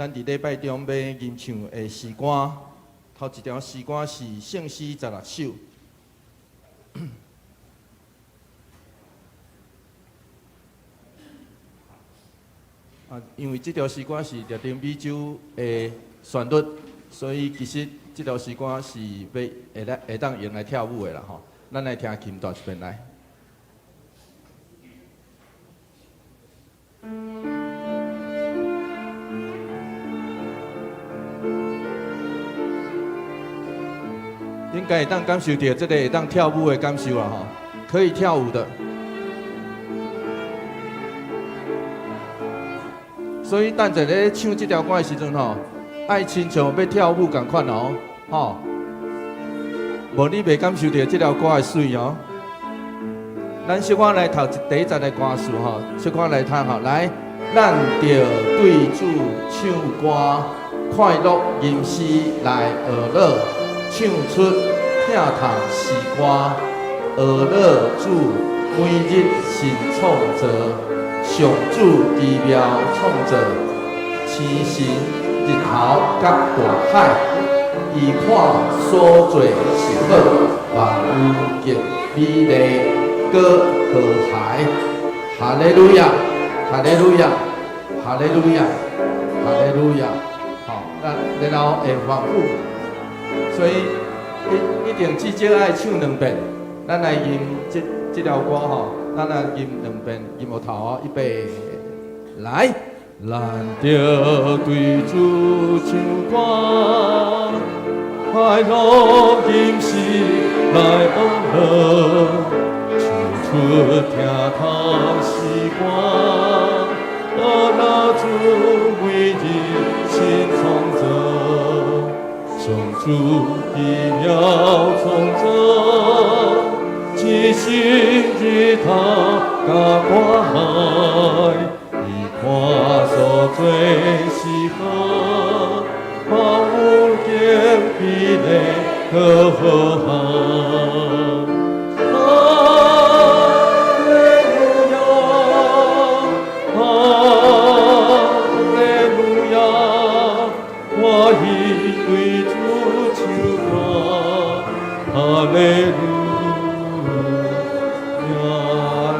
咱伫礼拜中要吟唱的诗歌，头一条诗歌是《圣诗16首》。因为这条诗歌是调丁美洲的旋律，所以其实这条诗歌是会当用来跳舞的啦吼。咱来听琴段一遍来。应该会当感受到这个会当跳舞的感受啊吼，可以跳舞的。所以等者咧唱这条歌的时阵吼，爱亲像要跳舞共款哦，吼，无你袂感受到这条歌的水哦。咱小可来读第一节的歌词吼，小可来读吼，来，咱着对主唱歌，快乐吟诗来学乐，唱出疼痛诗歌，学乐主每日新创造。上主奇妙创造，星星、日头甲大海，伊看所做是好，万物极美丽，搁和谐。哈利路亚，哈利路亚，哈利路亚，哈利路亚。好，然后会反复，所以一定至少爱唱2遍。咱来吟这条歌吼。咱来吟2遍，吟无头哦，预备，来，咱着对主唱歌，快乐吟诗来学乐，唱出疼痛诗歌，学乐主每日新创造，上主奇妙创造。一星日头甲大海，伊看所做是好，万物极美丽可和谐。哈利路亚，哈利路亚，我已对主唱歌，哈利路亚。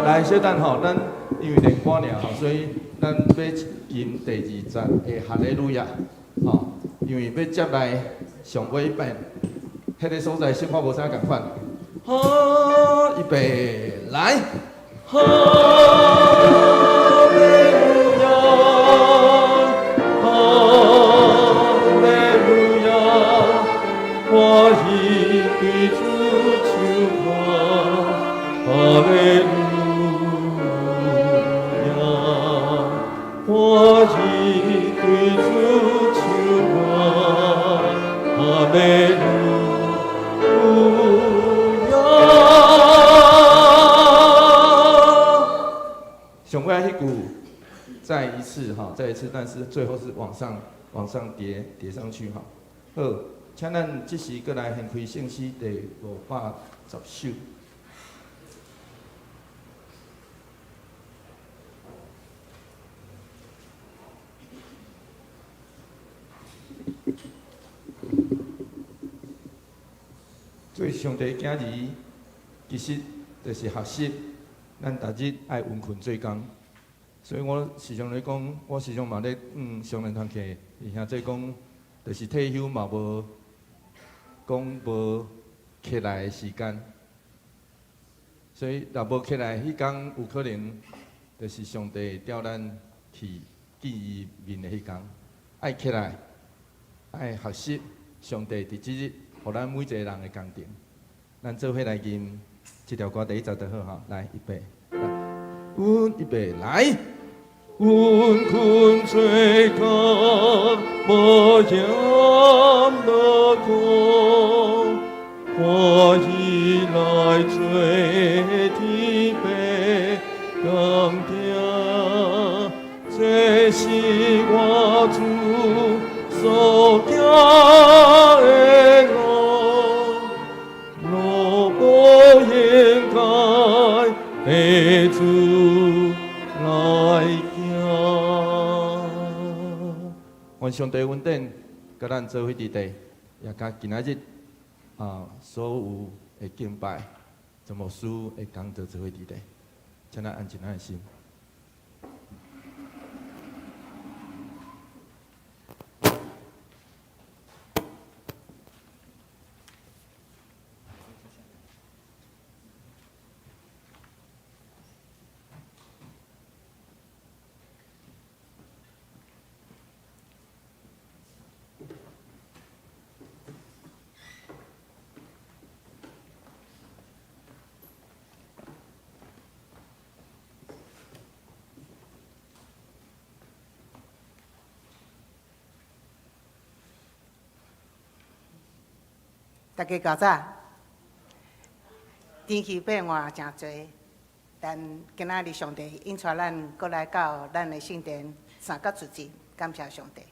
来，小等吼，咱因为练歌尔吼，所以咱要吟第2节的哈利路亚，吼，因为要接来上尾一遍，迄个所在小可无啥共款。好，预备，来，哈利路亚，哈利路亚，我已对主唱歌，哈利路亚。我已对主唱歌，哈利路亚。上尾迄句再一次哈，再一次，但是最后是往上叠上去哈。好，请咱即时过来献开圣诗第510首。做上帝囝儿，其实就是学习，咱逐日爱温困做工。所以我时常咧讲，我时常嘛咧上人堂课，兄弟讲，就是退休嘛无讲无起来的时间。所以若无起来，迄天有可能就是上帝调咱去见伊面的迄天。爱起来，爱学习上帝伫即日。互咱每一个人的工程，咱做伙来吟这条歌第1节就好哈。来，预备，预备，来。温困做工，无嫌劳苦，欢喜来做天父工程，这是我主所行的路。应该陪主来行，愿上帝稳定，甲咱做伙伫地，也甲今仔日所有的敬拜，全部师会讲到做伙伫地，请咱安静咱的心。大家较早，天气变化真多，但今仔日上帝引带咱，过来到咱的圣殿三角主日，感谢上帝。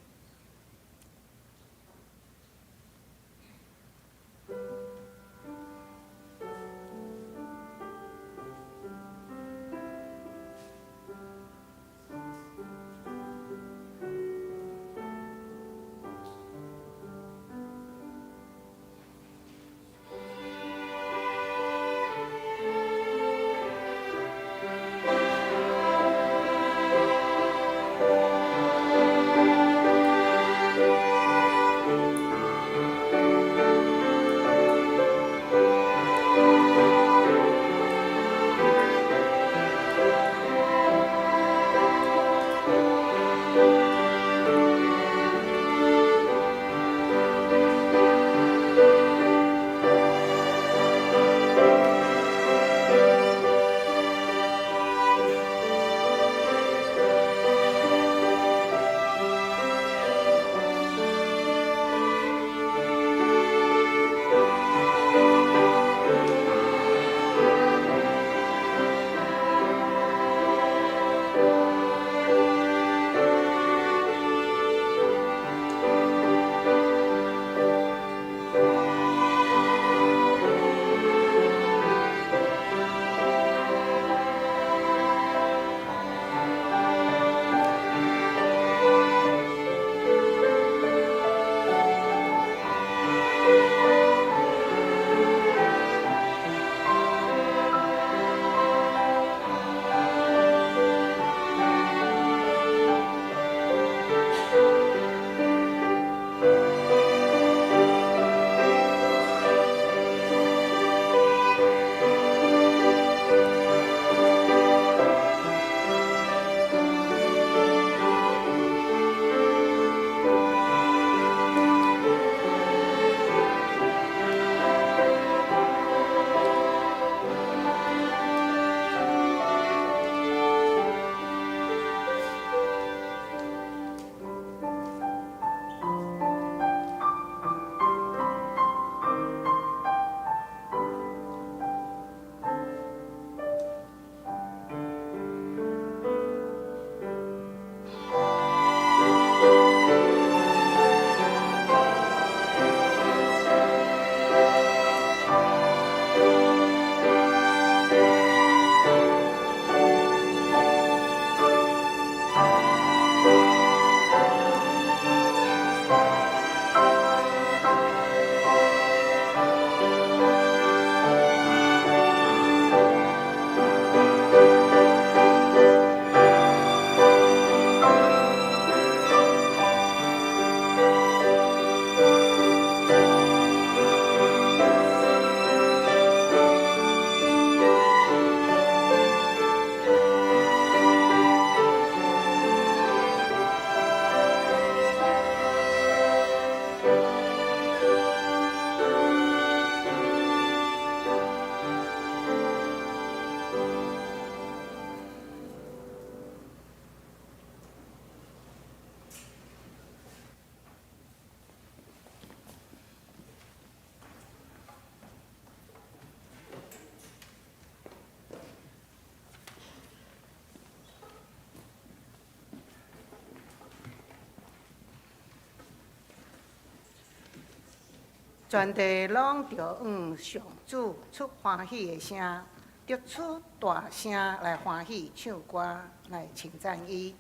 全地拢着向上主出欢喜的声，着出大声来欢喜唱歌来称赞伊，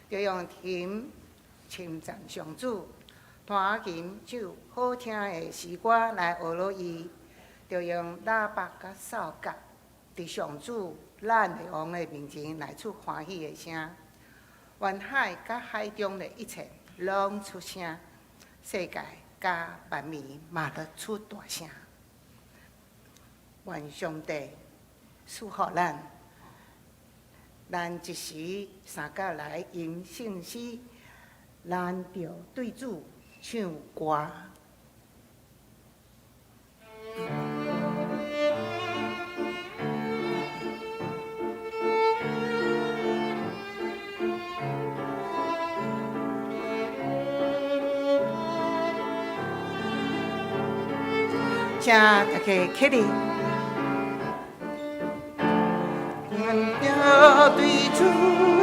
着用甜称赞上主，弹琴奏好听的诗歌来学乐伊，就用喇叭甲哨角，伫上主咱的王的面前来出欢喜的声。愿海甲海中的一切拢出声，世界甲万民嘛得出大声。愿上帝赐福咱，咱一时三角来吟圣诗，咱就对主唱歌。请大家起立。阮要对主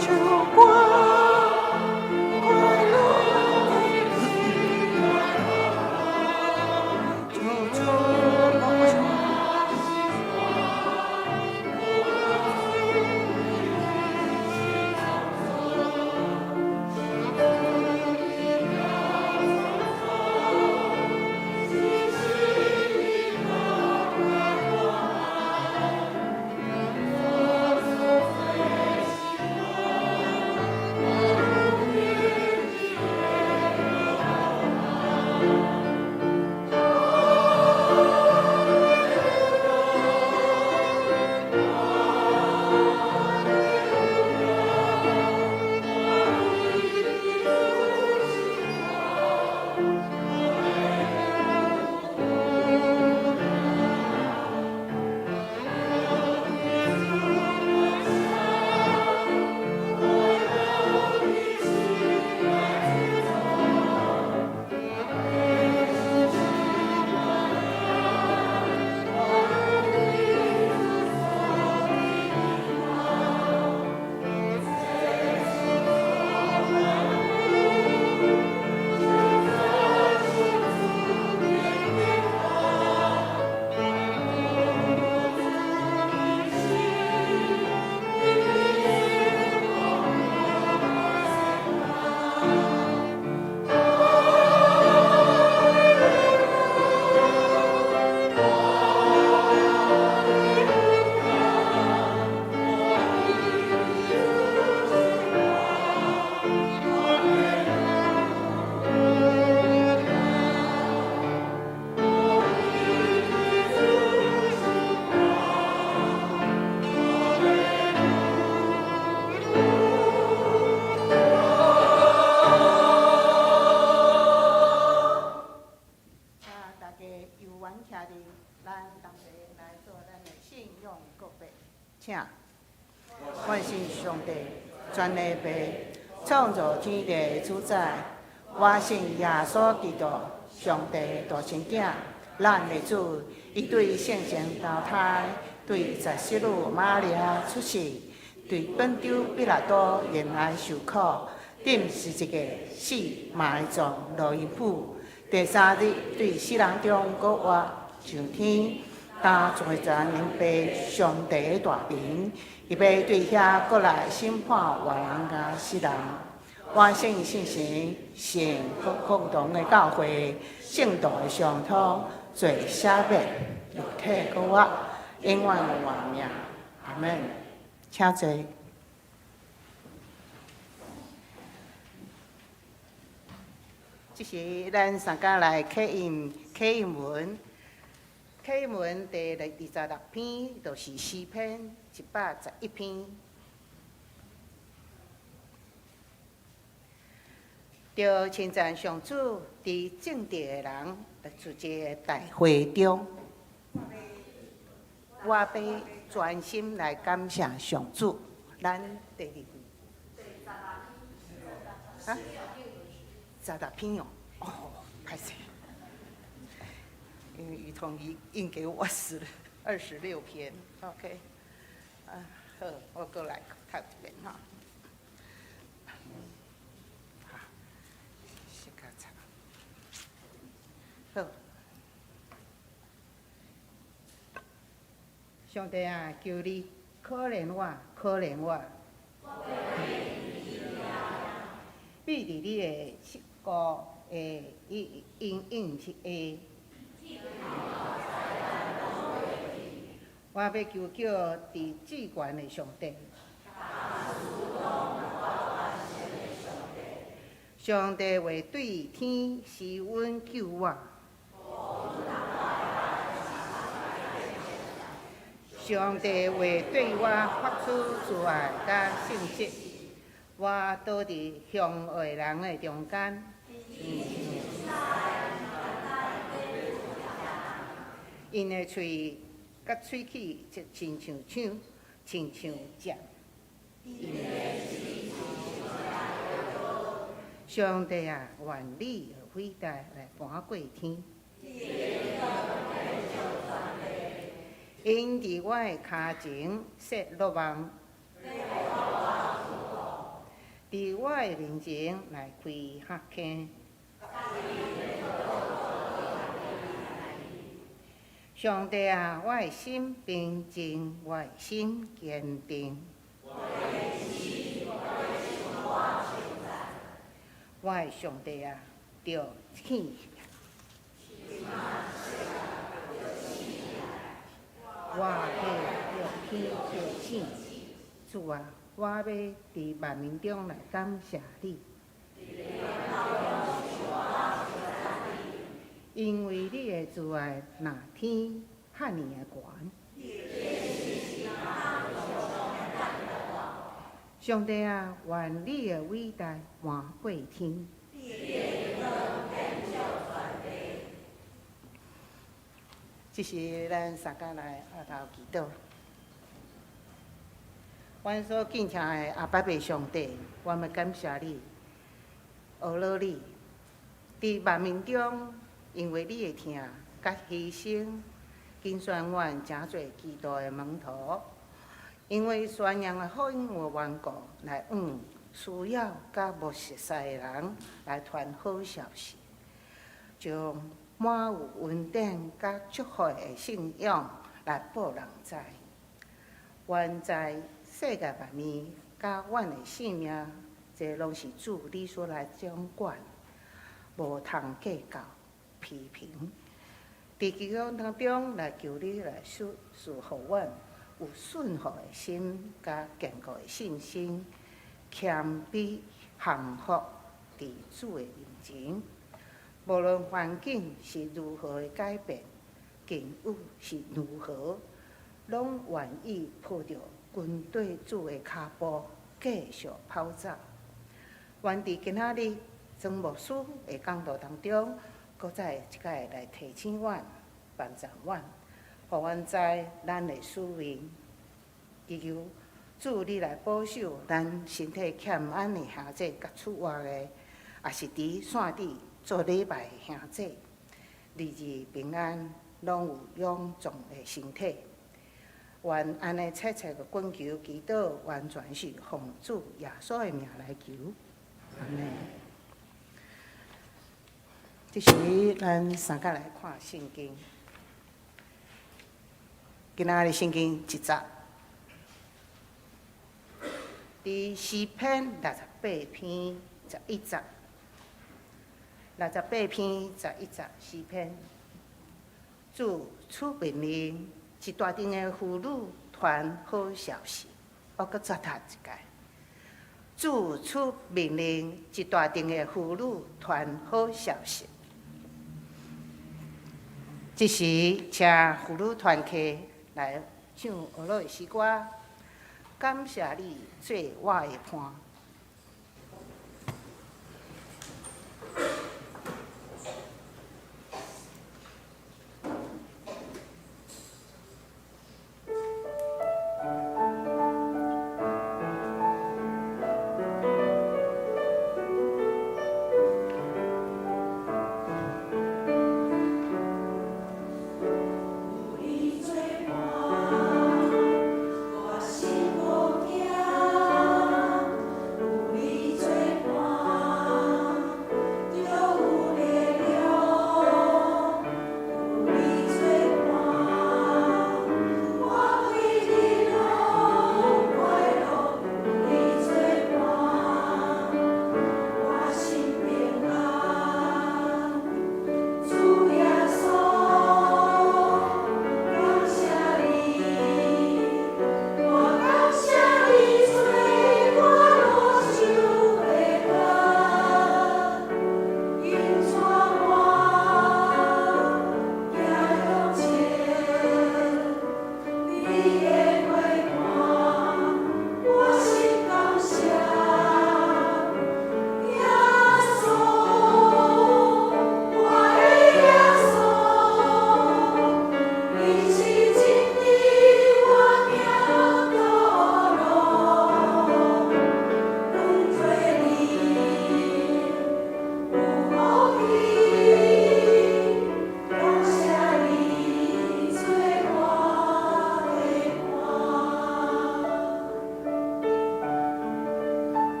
唱歌，快乐主请，我是上帝，全能爸，创造天地的主宰。我信耶稣基督，上帝大神囝，咱的主，伊对圣神投胎，对十四女玛利亚出世，对本州彼拉多忍耐受苦，顶十字架死埋葬落阴府，第三日对死人中搁活上天。担在咱明白上帝的大名，伊要对遐过来审判活人甲死人。我信圣神，信共同的教会，圣道的上通，罪赦免，肉体搁活，永远活命。阿门。请坐。这是咱三家来启文。启文第26篇，就是诗篇111篇。着称赞上主，伫正直的人出一个大会中，我要专心来感谢上主。咱第2篇，啊，16篇哦，开始。因为雨桐印给我26篇 ，OK， 好，我过来读一遍哈。好，先检查。好，上帝啊，求你可怜我，可怜我。比伫你的个应是 A。我要求叫伫至悬的上帝。上帝会对天施恩救我。上帝会对我发出慈爱甲信息。我倒伫向恶人的中间。因的喙甲喙齿就亲像枪，亲像剑。上帝啊，愿你的伟大来搬过天。因伫我的骹前设罗网，伫我的面前来开黑坑。上帝啊，我的心平静，我的心坚定。我的上帝啊，着天。我要天着天，主啊，我要伫万民中来感谢你，因为你的慈爱若天遐尼的悬。上帝啊，愿你的伟大换过天。这是咱三家来下头祈祷。阮所敬请的阿爸爸上帝，我们感谢你，学了你，伫万民中，因为你的疼甲牺牲，拣选阮诚侪基督的门徒，因为宣扬的福音的缘故，来需要甲无熟悉的人来传好消息，将满有恩典甲祝福的信仰来报人知。愿在世界万面，甲阮的性命，这拢是主你所来掌管，无通计较批评。伫基督当中来求你来赐互阮有顺服的心，甲坚固的信心，谦卑降服伫主的面前。无论环境是如何的改变，境遇是如何，拢愿意抱着军队主的脚步，继续跑走。愿伫今仔日庄牧师的讲道当中，搁再一摆来提醒阮、帮助阮，互阮知咱的使命。祈求主你来保守咱身体欠安的兄弟甲厝外的，也是伫线顶做礼拜的兄弟，日日平安，拢有勇壮的身体。愿安尼切切的恳求祈祷，完全是奉主耶稣的名来求。阿门。这时咱三个来看圣经，今仔日圣经一集，伫诗篇68篇11集，68篇11集诗篇，主出命令，一大群的妇女传好消息。我搁再读一届，主出命令，一大群的妇女传好消息。这时，请妇女团体来唱俄罗斯歌，感谢你做我的伴。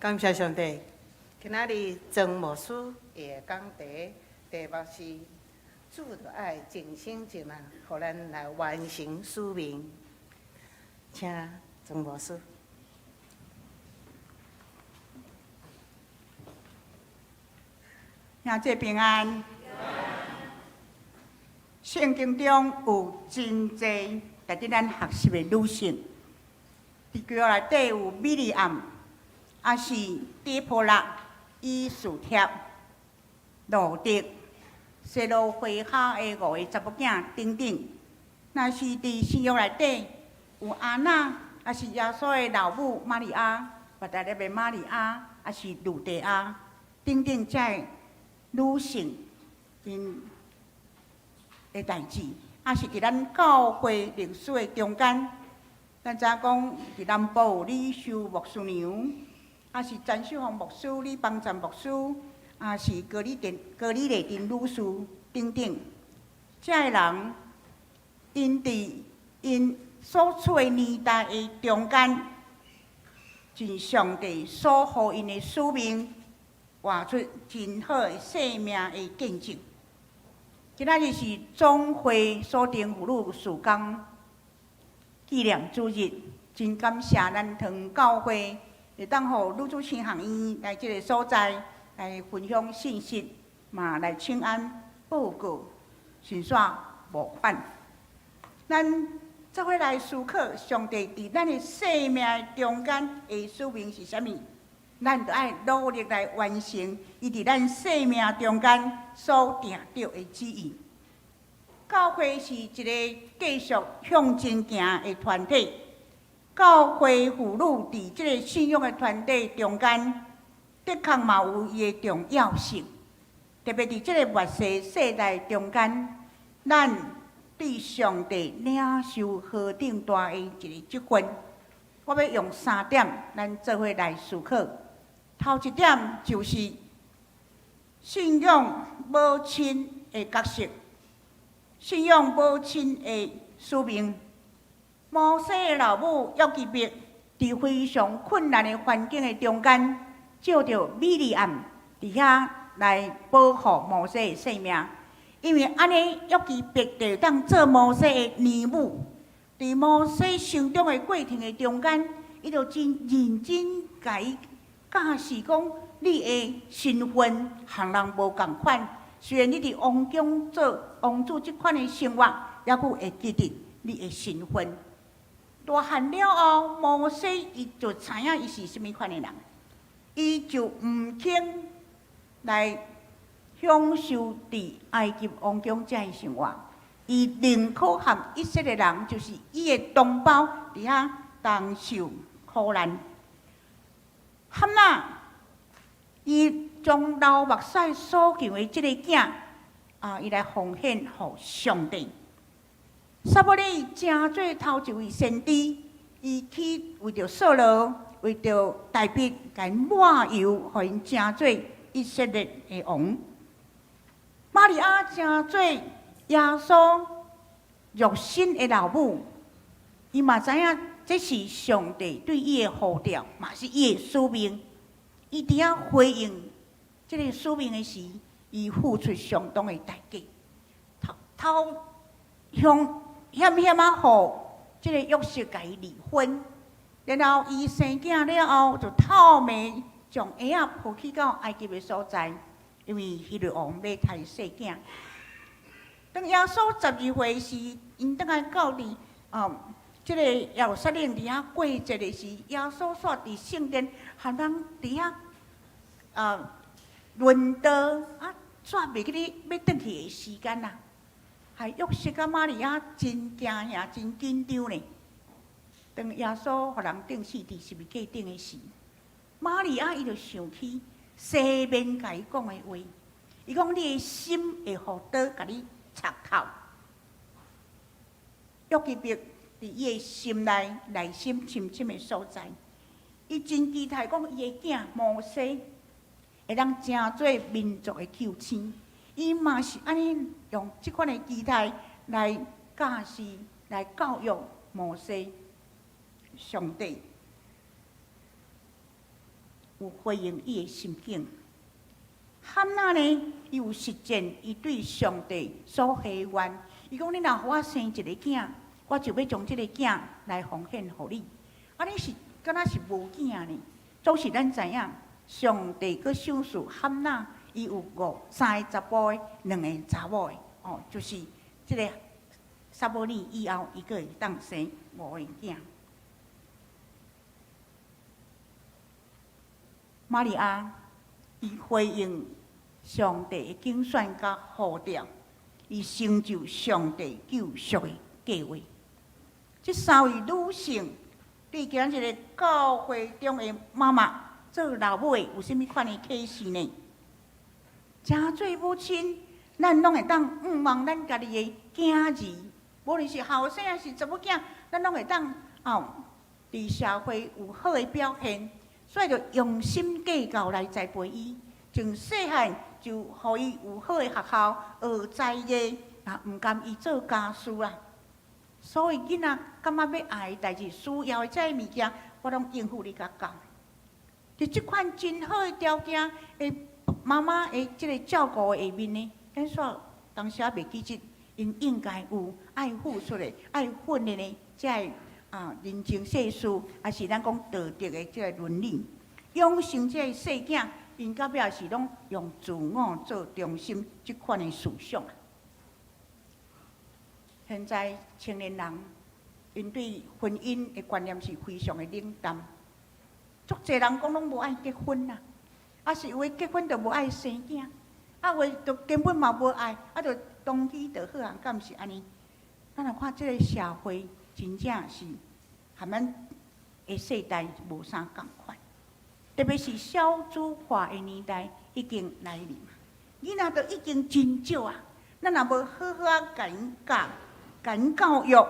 感谢上帝，今仔日庄牧师的讲题目是主就爱尽心尽力，互咱来完成使命。请庄牧师。兄弟平安。圣经中有真侪值得咱学习的女性，伫教内底有米利暗，也是底波拉、以斯帖、罗德、西罗会下的5个查某囝等等。若是伫新约内底有安娜，也是耶稣的老母玛利亚，或者咧玛利亚，也是路德亚等等遮女性因的代志，也是伫咱教会历史的中间。咱知影讲，伫南部有李秀牧师娘，也是詹秀芳牧师、李邦赞牧师，也是高丽丽丁女士等等。遮个人，因伫因所处的年代的中间，尽上帝所予因的使命，活出真好的生命的见证。今仔日是总会所定妇女事工纪念主日，真感谢咱堂教会会当互女子新学院来这个所在来分享信息，嘛来请安报告，顺续无反。咱这回来思考上帝伫咱的生命中间的使命是啥物？咱就要努力来完成伊伫咱生命中间所定着的旨意。教会是一个继续向前行的团体，教会妇女伫即个信仰的团体中间，的确嘛有伊的重要性。特别伫即个末世世代中间，咱对上帝领受何等大的一个职分。我要用3点，咱做伙来思考。头一点就是信仰母亲的角色，信仰母亲的使命。摩西的老母约基别伫非常困难的环境的中间，借着米利暗伫遐来保护摩西的性命，因为安尼约基别就当做摩西的义母。伫摩西成长的过程的中间，伊就真认真甲伊教示讲，你的身份和人无共款。虽然你伫王宫做王子即款的生活，也佫会记得你的身份。大汉了后，摩西伊就知影伊是啥物款的人，伊就毋肯来享受伫埃及王宫遮的生活。伊宁可和以色列人，就是伊的同胞，伫遐同受苦难。汉娜，伊将流目屎所求的即个囝，伊来奉献予上帝。撒母耳真做头一位先知，伊去为着扫罗，为着大卫，甲因抹油，互因真做以色列的王。玛利亚真做耶稣肉身的老母，伊嘛知影这是上帝对伊的呼召，嘛是伊的使命。伊伫遐回应这个使命的时，伊付出相当的代价。头向险啊，互这个约瑟甲伊离婚，然后伊生囝了后，就透暝将婴仔抱去到埃及的所在，因为希律王要杀细囝。当耶稣12岁时，因倒来到伫这个耶路撒冷伫遐过节的时，耶稣煞伫圣殿，和人伫遐论道煞袂记咧要转去的时间啦。还约瑟甲玛利亚真惊吓、真紧张呢。当耶稣互人钉死伫十字架顶的时，玛利亚伊就想起西面甲伊讲的话，伊讲你的心会互刀甲你插透。约基别伫伊的心内心深深的所在，伊真期待讲伊的囝摩西会当成做民族的救星。伊嘛是安尼用即款的期待来教示、来教育摩西。上帝有回应伊的心境。汉娜呢，伊有实践伊对上帝所许愿。伊讲：你若互我生一个囝，我就要将这个囝来奉献互你。啊，你是敢若是无囝呢？总是咱知影，上帝佮赏赐汉娜，伊有3个查甫的，2个查某的。哦，就是这个撒母耳以后，伊个会当生5个囝。玛利亚，伊回应上帝的竞选甲呼召，伊成就上帝救赎的计划。这3位女性对今日个教会中的妈妈做老母的有甚物款的启示呢？诚做母亲，咱拢会当望咱家己的囝儿，无论是后生还是查某囝，咱拢会当伫社会有好的表现。所以，就用心计较来栽培伊，从细汉就互伊有好的学校学才艺，毋甘伊做家事啦。所以囡仔感觉要爱的代志、需要的这物件，我拢应付你甲教。伫即款真好的条件的妈妈的即个照顾下面呢，咱说当时也袂记得，因应该有爱付出的、爱训练的，才人情世事，也是咱讲道德的即个伦理，养成即个细囝，因到尾是拢用自我做中心即款的思想。现在青年人因对婚姻的观念是非常的冷淡，足侪人讲拢无爱结婚啦，是有诶结婚就无爱生囝，有诶就根本嘛无爱，就当机就好啊，敢毋是安尼？咱来看即个社会。真正是和咱的世代无啥共款，特别是少子化的年代已经来临，囡仔都已经真少啊。咱若无好好甲因教育，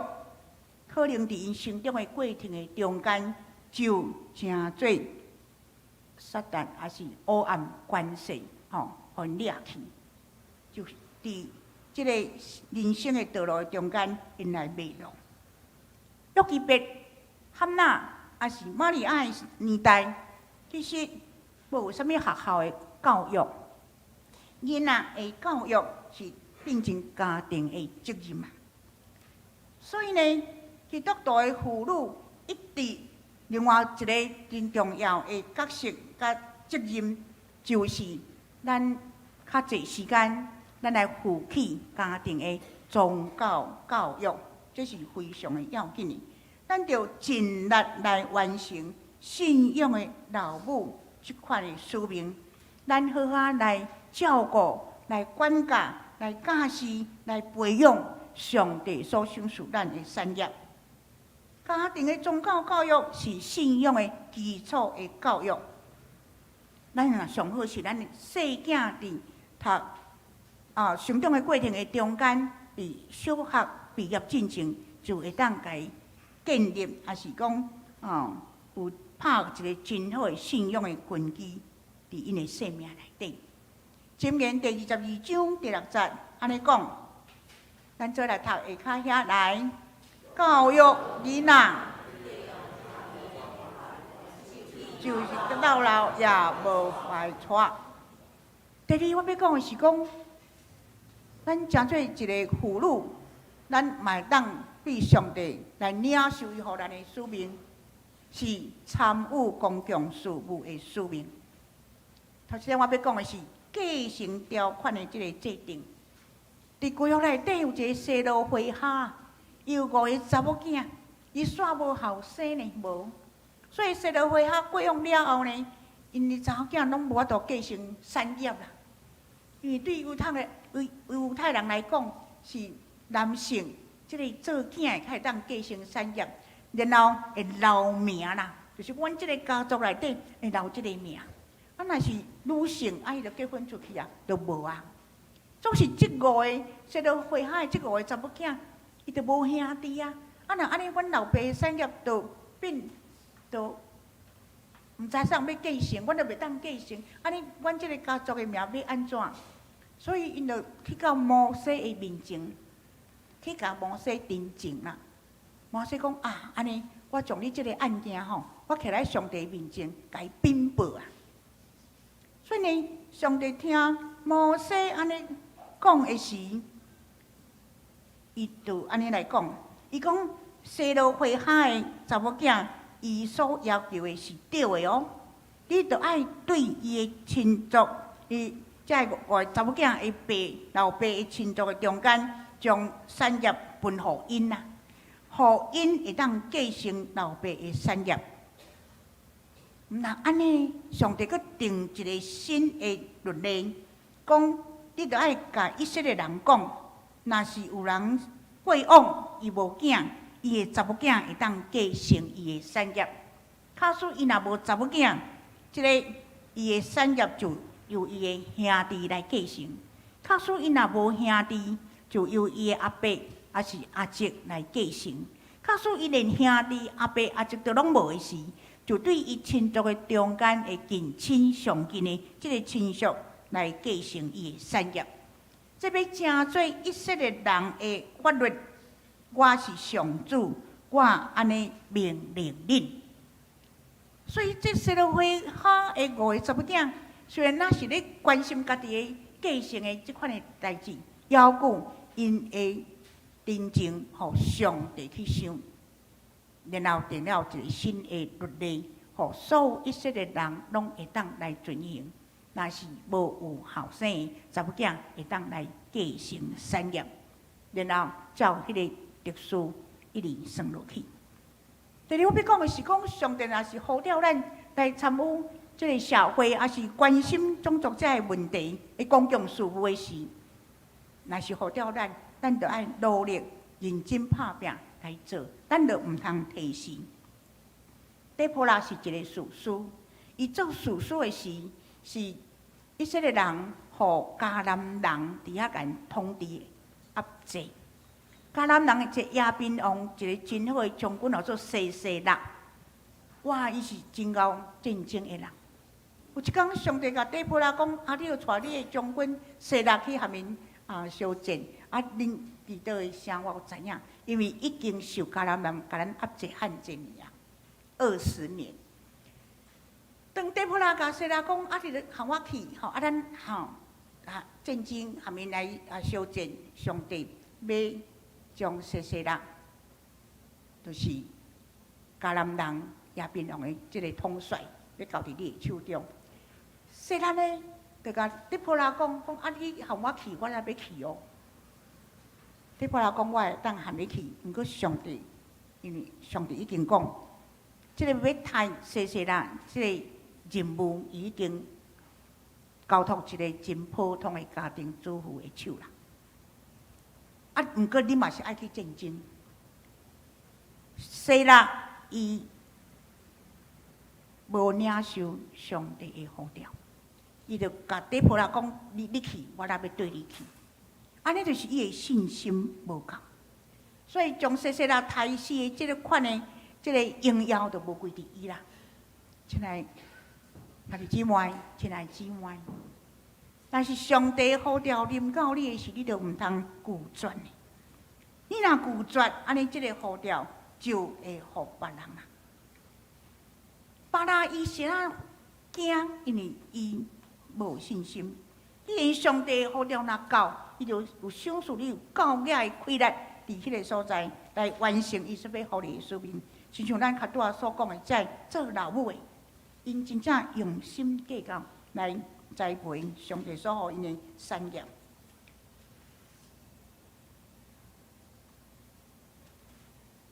可能伫因成长的过程的中间，就成做撒旦还是黑暗关系，互因掠去，就伫即个人生的道路中间，因来迷路。约基别、汉娜还是玛利亚的年代，其实无有啥物学校的教育，囡仔的教育是变成家庭的责任啊。所以呢，基督徒的妇女一直另外一个真重要的角色甲责任，就是咱较侪时间，咱来负起家庭的宗教教育。这是非常的要紧的，咱着尽力来完成信仰的老母这款的使命。咱好好来照顾、来管教、来教示、来培养上帝所赏赐咱的产业。家庭的宗教教育是信仰的基础的教育。咱若上好是咱的细囝伫读成长的过程的中间，伫小学毕业进程就会当家建立，也是讲有拍一个真好的信仰的根基伫因的生命内底。箴言第22章第6节安尼讲，咱做来读下骹遐来，教育囡仔，就是老老也无坏错。第二，我要讲的是讲，咱诚做一个妇女，咱嘛当对上帝来领受伊予咱的使命，是参与公共事务的使命。头先我要讲的是继承条款的这个制定。伫规约内底有一个西罗会哈，伊有5个查某囝，伊煞无后生呢，无。所以西罗会哈过用了后呢，因的查某囝拢无法度继承产业啦。因为对犹太人来讲，是男性即个做囝会当继承产业，然后会留名啦，就是阮即个家族内底会留即个名。若是女性，伊就结婚出去啊，就无啊。总是即5个西罗会哈的即5个查某囝，伊就无兄弟啊。若安尼，阮老爸的产业就毋知啥要继承，阮就袂当继承。安尼，阮即个家族的名要安怎？所以，因就去到摩西的面前，去甲摩西တင်情啦。摩西讲安尼，我将你即个案件我徛在上帝面前，甲伊禀报啊。所以呢，上帝听摩西安尼讲的时，伊就安尼来讲，伊讲西罗会哈的查某囝，伊所要求的是对的哦。你着爱对伊的亲族，伊才外查某囝的爸老爸的亲族的中间，将产业分互因呐，互因会当继承老爸的产业。那安尼，上帝佫定一个新的律例，讲你着爱甲以色列人讲，若是有人过往伊无囝，伊的查某囝会当继承伊的产业。假使伊若无查某囝，即个伊的产业就由伊的兄弟来继承；假使伊若无兄弟，就由伊的阿伯还是阿叔来继承；假使伊连兄弟、阿伯、阿叔都拢无的时，就对伊亲族的中间的近亲上近的即个亲属来继承伊的产业。这要正做以色列人的法律，我是上主，我安尼命令恁。所以这西罗会哈的5个查某囝，虽然那是咧关心家己的继承的即款的代志，要顾因的真情，互上帝去想。然后定了一个新的律例，互所有以色列人拢会当来遵行。若是无有后生的查某囝，会当来继承产业，然后照迄个特殊一直算落去。第二，我要讲的是讲，上帝若是呼召咱来参与即个社会，也是关心种族者的问题、的公共事务的时，若是呼召咱，咱就爱努力、认真拍拼。来做，咱就毋通提示。底波拉是一个士师，伊做士师的时，是以色列人互迦南人伫遐间统治压制。迦南人一个亚宾王，一个真好的将军，叫做西西拉。哇，伊是真够战争的人。有一天，上帝甲底波拉讲：啊，你要带你的将军西拉去下面相战。啊，恁伫倒的声我有知影。因为已经受迦南人甲咱压制汉几年啊，20年。当底波拉甲西拉讲，啊，你着和我去，吼，啊，咱吼战争下面来相战，上帝要将西拉，就是迦南人亚宾王的即个统帅，要交伫你的手中。西拉呢，就甲底波拉讲，啊，你和我去，我也要去哦。底波拉讲，我会当含你去，毋过上帝，因为上帝已经讲，即个要派西拉，即个任务已经交托一个真普通的家庭主妇的手啦。啊，毋过你嘛是爱去战争。西拉伊无领受上帝的呼召，伊就甲底波拉讲：你去，我也要对你去。安尼就是伊的信心无够，所以将西拉杀死的即个款的即个荣耀就无归伫伊啦。亲爱兄弟姊妹，亲爱姊妹，但是上帝呼召临到你的时，你就毋通拒绝的。你若拒绝，安尼即个呼召就会互别人啦。巴拉伊是啊惊，因为伊无信心。既然上帝呼召若到，伊就有赏赐你有够额的气力，伫迄个所在来完成伊所要互你的使命。亲像咱较拄仔所讲的，在做老母的，因真正用心计较来栽培上帝所互因的产业。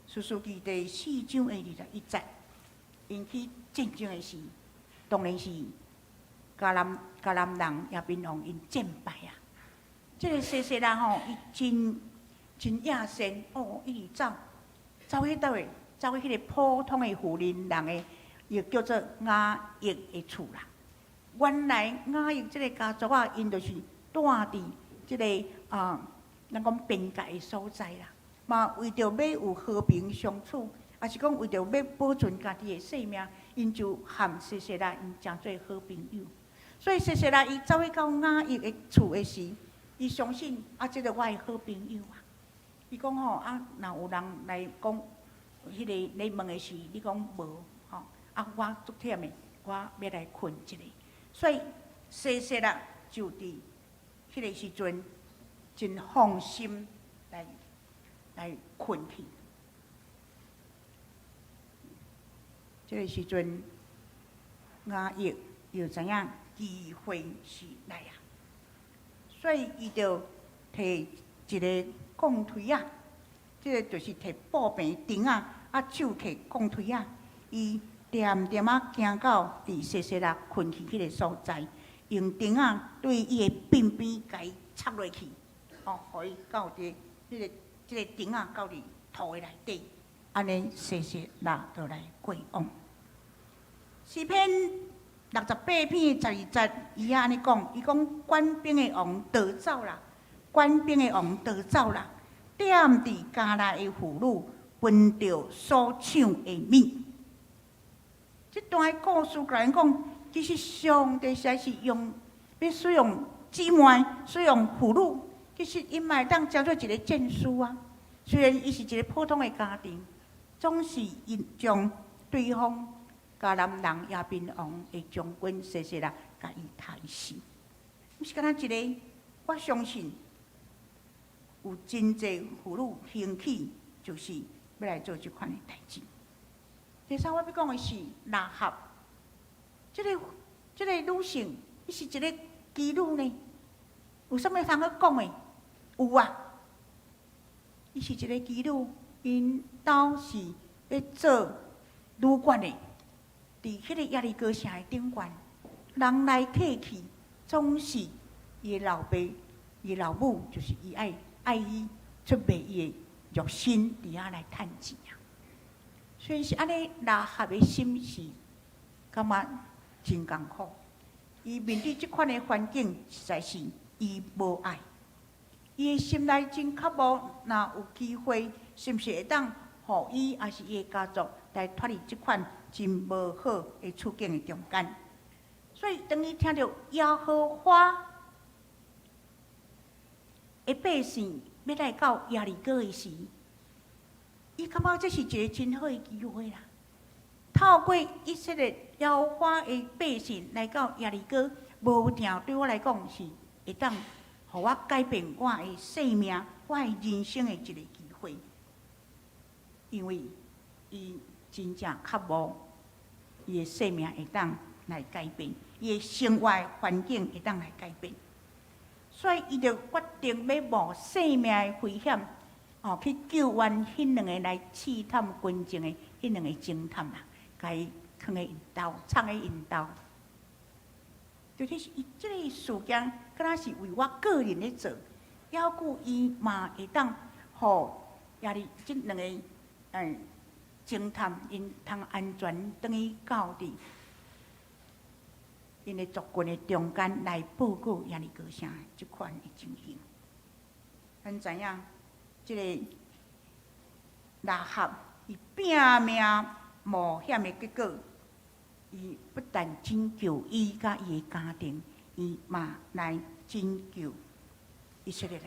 士师记第4章的21节，因去战争的时，当然是迦南人亚宾王因战败啊。即个西拉吼，伊真野心哦，伊走去倒位，走去迄个普通的妇人人的，亦叫做雅億的厝啦。原来雅億即个家族啊，因就是住伫即个咱讲边界的所在啦。嘛为着要有和平相处，也是讲为着要保存家己的性命，因就和西拉因诚做好朋友。所以西拉伊走去到雅億的厝的时，伊相信即个我的好朋友啊。伊讲吼若有人来讲，迄个你问的是，你讲无吼，我足忝的，我要来困一下。所以西西拉就伫迄个时阵，真放心来困去。这个时阵，雅億又知影机会是来啊，所以伊就摕一个钢槌啊，这个就是摕布柄钉啊，手摕钢槌啊，伊点点啊行到伫西西拉困去迄个所在，用钉啊对伊的鬢边甲伊插落去，互伊到伫即个钉啊到伫土的内底，安尼西西拉就来过往。诗篇68篇12节，伊安尼讲，伊讲官兵的王逃走啦，官兵的王逃走啦，踮伫家内的妇女，分着所抢的米。这段故事甲咱讲，其实上帝实在是要使用姊妹，使用妇女，其实伊嘛会当交做一个战士啊。虽然伊是一个普通的家庭，总是因将对方甲南人亚宾王的将军西西拉甲伊杀死。毋是敢若一个，我相信有真侪妇女兴起，就是要来做即款的代志。第三，我要讲的是拉合，这个女性，伊是一个妓女呢，有啥物通去讲的？有啊，伊是一个妓女，因兜是要做旅馆的，伫迄个耶利哥城的顶悬，人来客去，总是伊的老爸、伊的老母，就是伊爱伊出卖伊的肉身，伫遐来趁钱啊。所以是安尼，拉合的心是感觉真艰苦。伊面对即款的环境，实在是伊无爱。伊的心内真渴望，若有机会，是毋是会当互伊，还是伊的家族来脱离即款真无好的处境的中间？所以当伊听到耶和华的百姓要来到耶利哥的时，伊感觉这是一个真好的机会啦。透过以色列耶和华的百姓来到耶利哥，无定对我来讲是会当互我改变我的生命、我的人生的一个机会。因为伊真正渴望伊的生命会当来改变，伊的生活环境会当来改变，所以伊就决定要冒生命的危险。去救援迄两个来试探军情的迄两个侦探啦，甲伊放喺因兜，藏喺因兜。就是伊即个事件，敢若是为我个人咧做，要顾伊嘛会当互亚利即两个侦探因通安全等于到伫因的族群的中间来报告亚利哥城即款的情形。咱知影？即个拉合，伊拼命冒险的结果，伊不但拯救伊甲伊的家庭，伊嘛来拯救以色列人。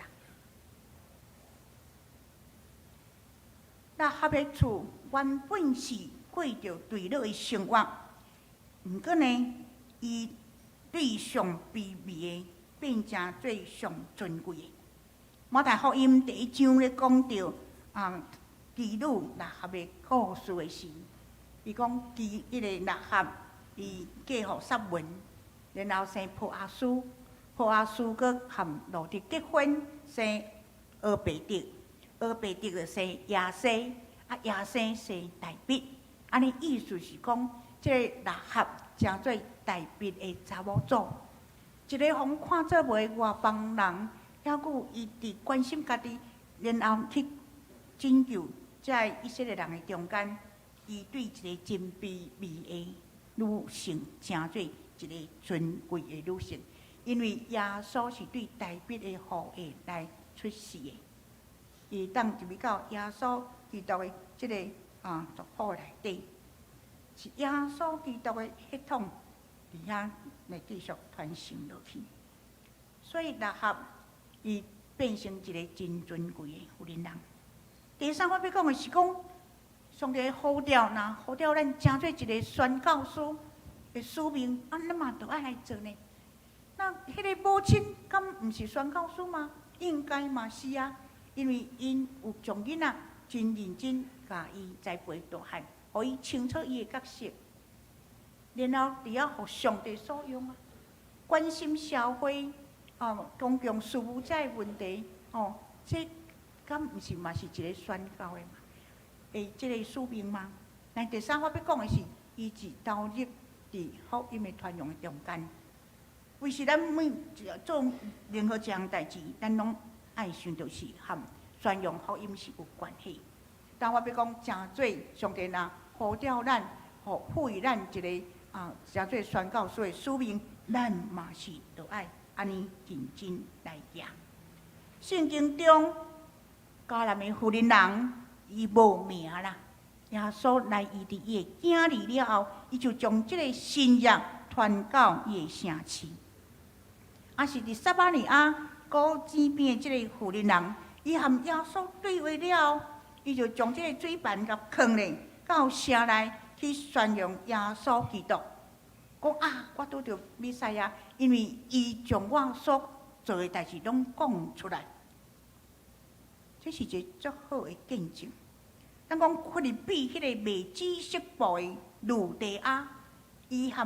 拉合的厝原本是过着堕落的生活，毋过呢，伊对上卑微的变成最上尊贵的。马太福音第1章咧讲到妓女拉合的故事的时，伊讲迄个拉合伊嫁互撒文，然后生波阿斯，波阿斯佮含罗得结婚，生俄贝狄，俄贝狄就生亚西，亚西生大毕。安尼意思是讲，即个拉合成做大毕的查某祖，一个互看做袂外邦人。还佫伊伫关心家己，然后去拯救在以色列人的中间，伊对一个真卑微的女性，成做一个尊贵的女性。因为耶稣是对大毕的后裔来出世的，伊当入去到耶稣基督的即个族谱内底，是耶稣基督的血统伫遐来继续传承落去。所以拉合伊变成一个真尊贵的妇人人。第三，我要讲的是讲，上帝呼召，那呼召咱成做一个宣教师的使命，咱嘛着爱来做呢。那迄个母亲，敢毋是宣教师吗？应该嘛是啊，因为因有将囡仔真认真甲伊栽培大汉，互伊清楚伊的角色，然后伫遐互上帝所用啊，关心社会，公共事务者的问题，这敢毋是嘛是一个宣教的嘛？即个使命吗？但第三，我要讲的是，伊是投入伫福音的传扬的中间。为是咱每做任何一项代志，咱拢爱想到是和宣扬福音是有关系。但我要讲，诚做上帝若呼召咱，赋予咱一个诚做宣教师的使命，咱嘛是着爱安尼认真来行。圣经中，迦南的妇人人，伊无名啦。耶稣来医治伊的囝儿了后，伊就将这个新约传到伊的城市。是伫撒玛利亚古井边的这个妇人人，伊和耶稣对话了后，伊就将这个水盘甲放咧到城内去宣扬耶稣基督。讲我拄着弥赛亚，因为伊将我所做的代志拢讲出来。这是一个足好的见证。咱讲菲律宾迄个卖紫色布的路地亚，伊和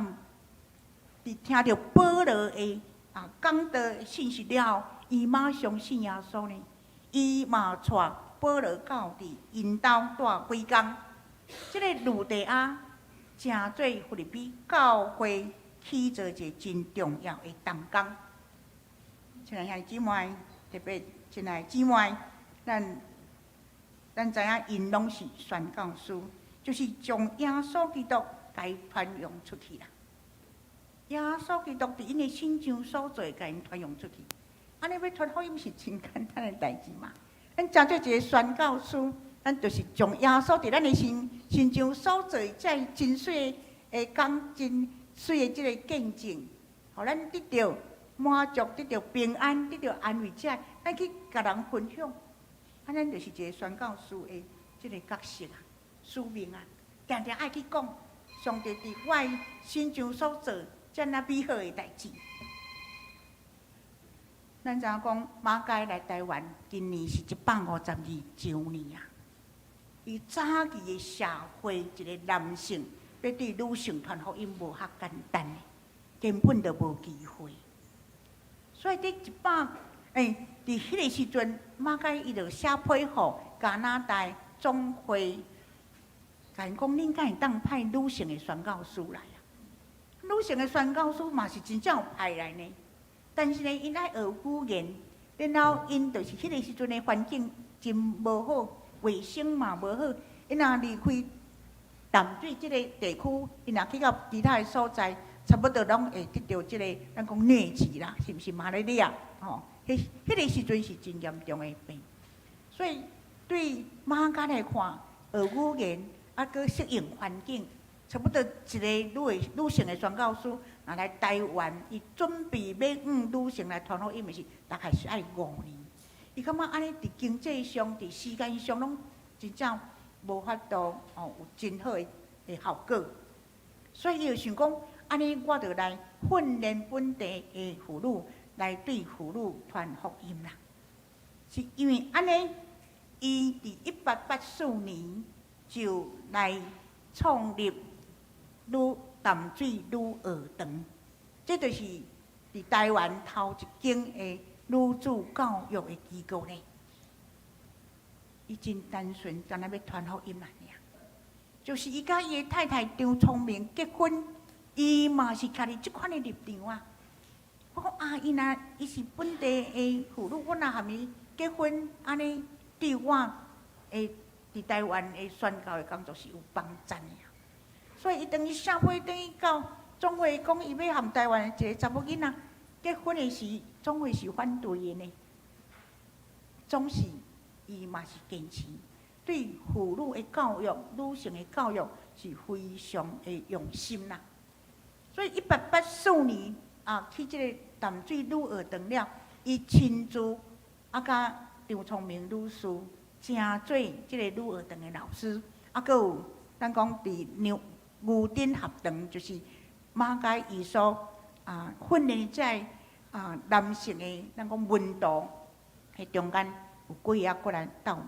伫听到保罗的讲道信息了后，伊马上信耶稣呢。伊嘛带保罗到伫因兜住几工。这个路地亚诚做菲律宾教会起做一个真重要的同工。亲爱兄弟姊妹，特别亲爱姊妹，咱知影因拢是宣教师，就是将耶稣基督该传扬出去啦。耶稣基督伫因的心上所做，甲因传扬出去。安尼要传福音是真简单的代志嘛？咱诚做一个宣教师，咱就是将耶稣伫咱的心上所做，这真水的讲真水的即个见证，互咱得到满足，得到平安，得到安慰，咱去甲人分享。咱就是一个宣教师的即个角色啊，使命啊，常常爱去讲上帝伫我的心上所做遮尔美好的代志。咱知影讲马偕来台湾，今年是152周年啊。伊早期的社会，一个男性要对女性传福音无遐简单的，根本就无机会。所以伫伫迄个时阵，马偕伊就写批互加拿大总会，甲因讲恁敢会当派女性的宣教师来啊？女性的宣教师嘛是真正有派来呢，但是呢，因爱学语言，然后因就是迄个时阵的环境真无好，卫生嘛无好，因若离开淡水即个地区，因若去到其他的所在，差不多拢会得到即个咱讲疟疾啦，是毋是马来利亚？迄个时阵是真严重的病，所以对马偕来看，学语言搁适应环境，差不多一个女性的宣教师，若来台湾，伊准备要女性来传福音的是，大概是爱5年。伊感觉安尼伫经济上、伫时间上拢真正无法度有真好的效果，所以伊就想讲，安尼我就来训练本地的妇女。来对妇女传福音啦，是因为安尼，伊伫1884年就来创立淡水女儿堂，这就是伫台湾头一间的女子教育的机构呢。伊真单纯，干那要传福音啦尔，就是伊甲伊的太太张聪明结婚，伊嘛是家己即款的立场啊。我讲伊是本地的妇女，我若和伊结婚，安尼对我伫台湾的宣教的工作是有帮助的。所以伊等于写批等于到总会讲，伊要和台湾的一个查某囡仔结婚的时，总会是反对的呢。总是伊嘛是坚持对妇女的教育、女性的教育是非常的用心啦。所以1884年。去即个淡水女儿堂了，伊亲自甲张聪明女士，正做即个女儿堂的老师，阁有咱讲伫牛顶学堂，就是马偕伊所训练在男性的咱讲温度，迄中间有几个仔过来斗，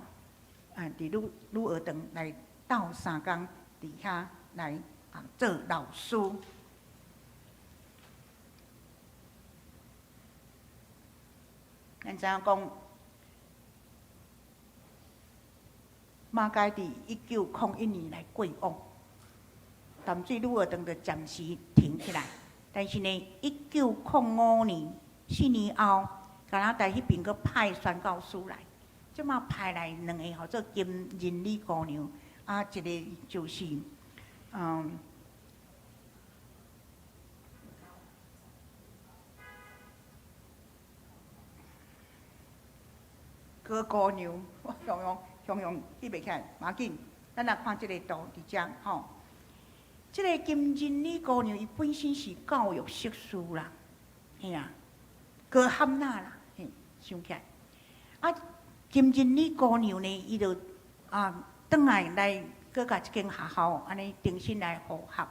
伫女儿堂来斗3工，伫遐来做老师。咱知影讲，马街伫1901年来过往，淡水女儿堂就暂时停起来。但是呢，1905年4年后，加拿大迄边佫派宣教师来，即马派来2个号做金仁里姑娘，一个就是郭姑娘，我形容记袂起来，无要紧。咱来看即个图伫遮吼。即个金仁里姑娘，伊本身是教育硕士啦，嘿啊，高汉那啦，嘿，想起来。金仁里姑娘呢，伊就转来搁甲即间学校安尼重新来复学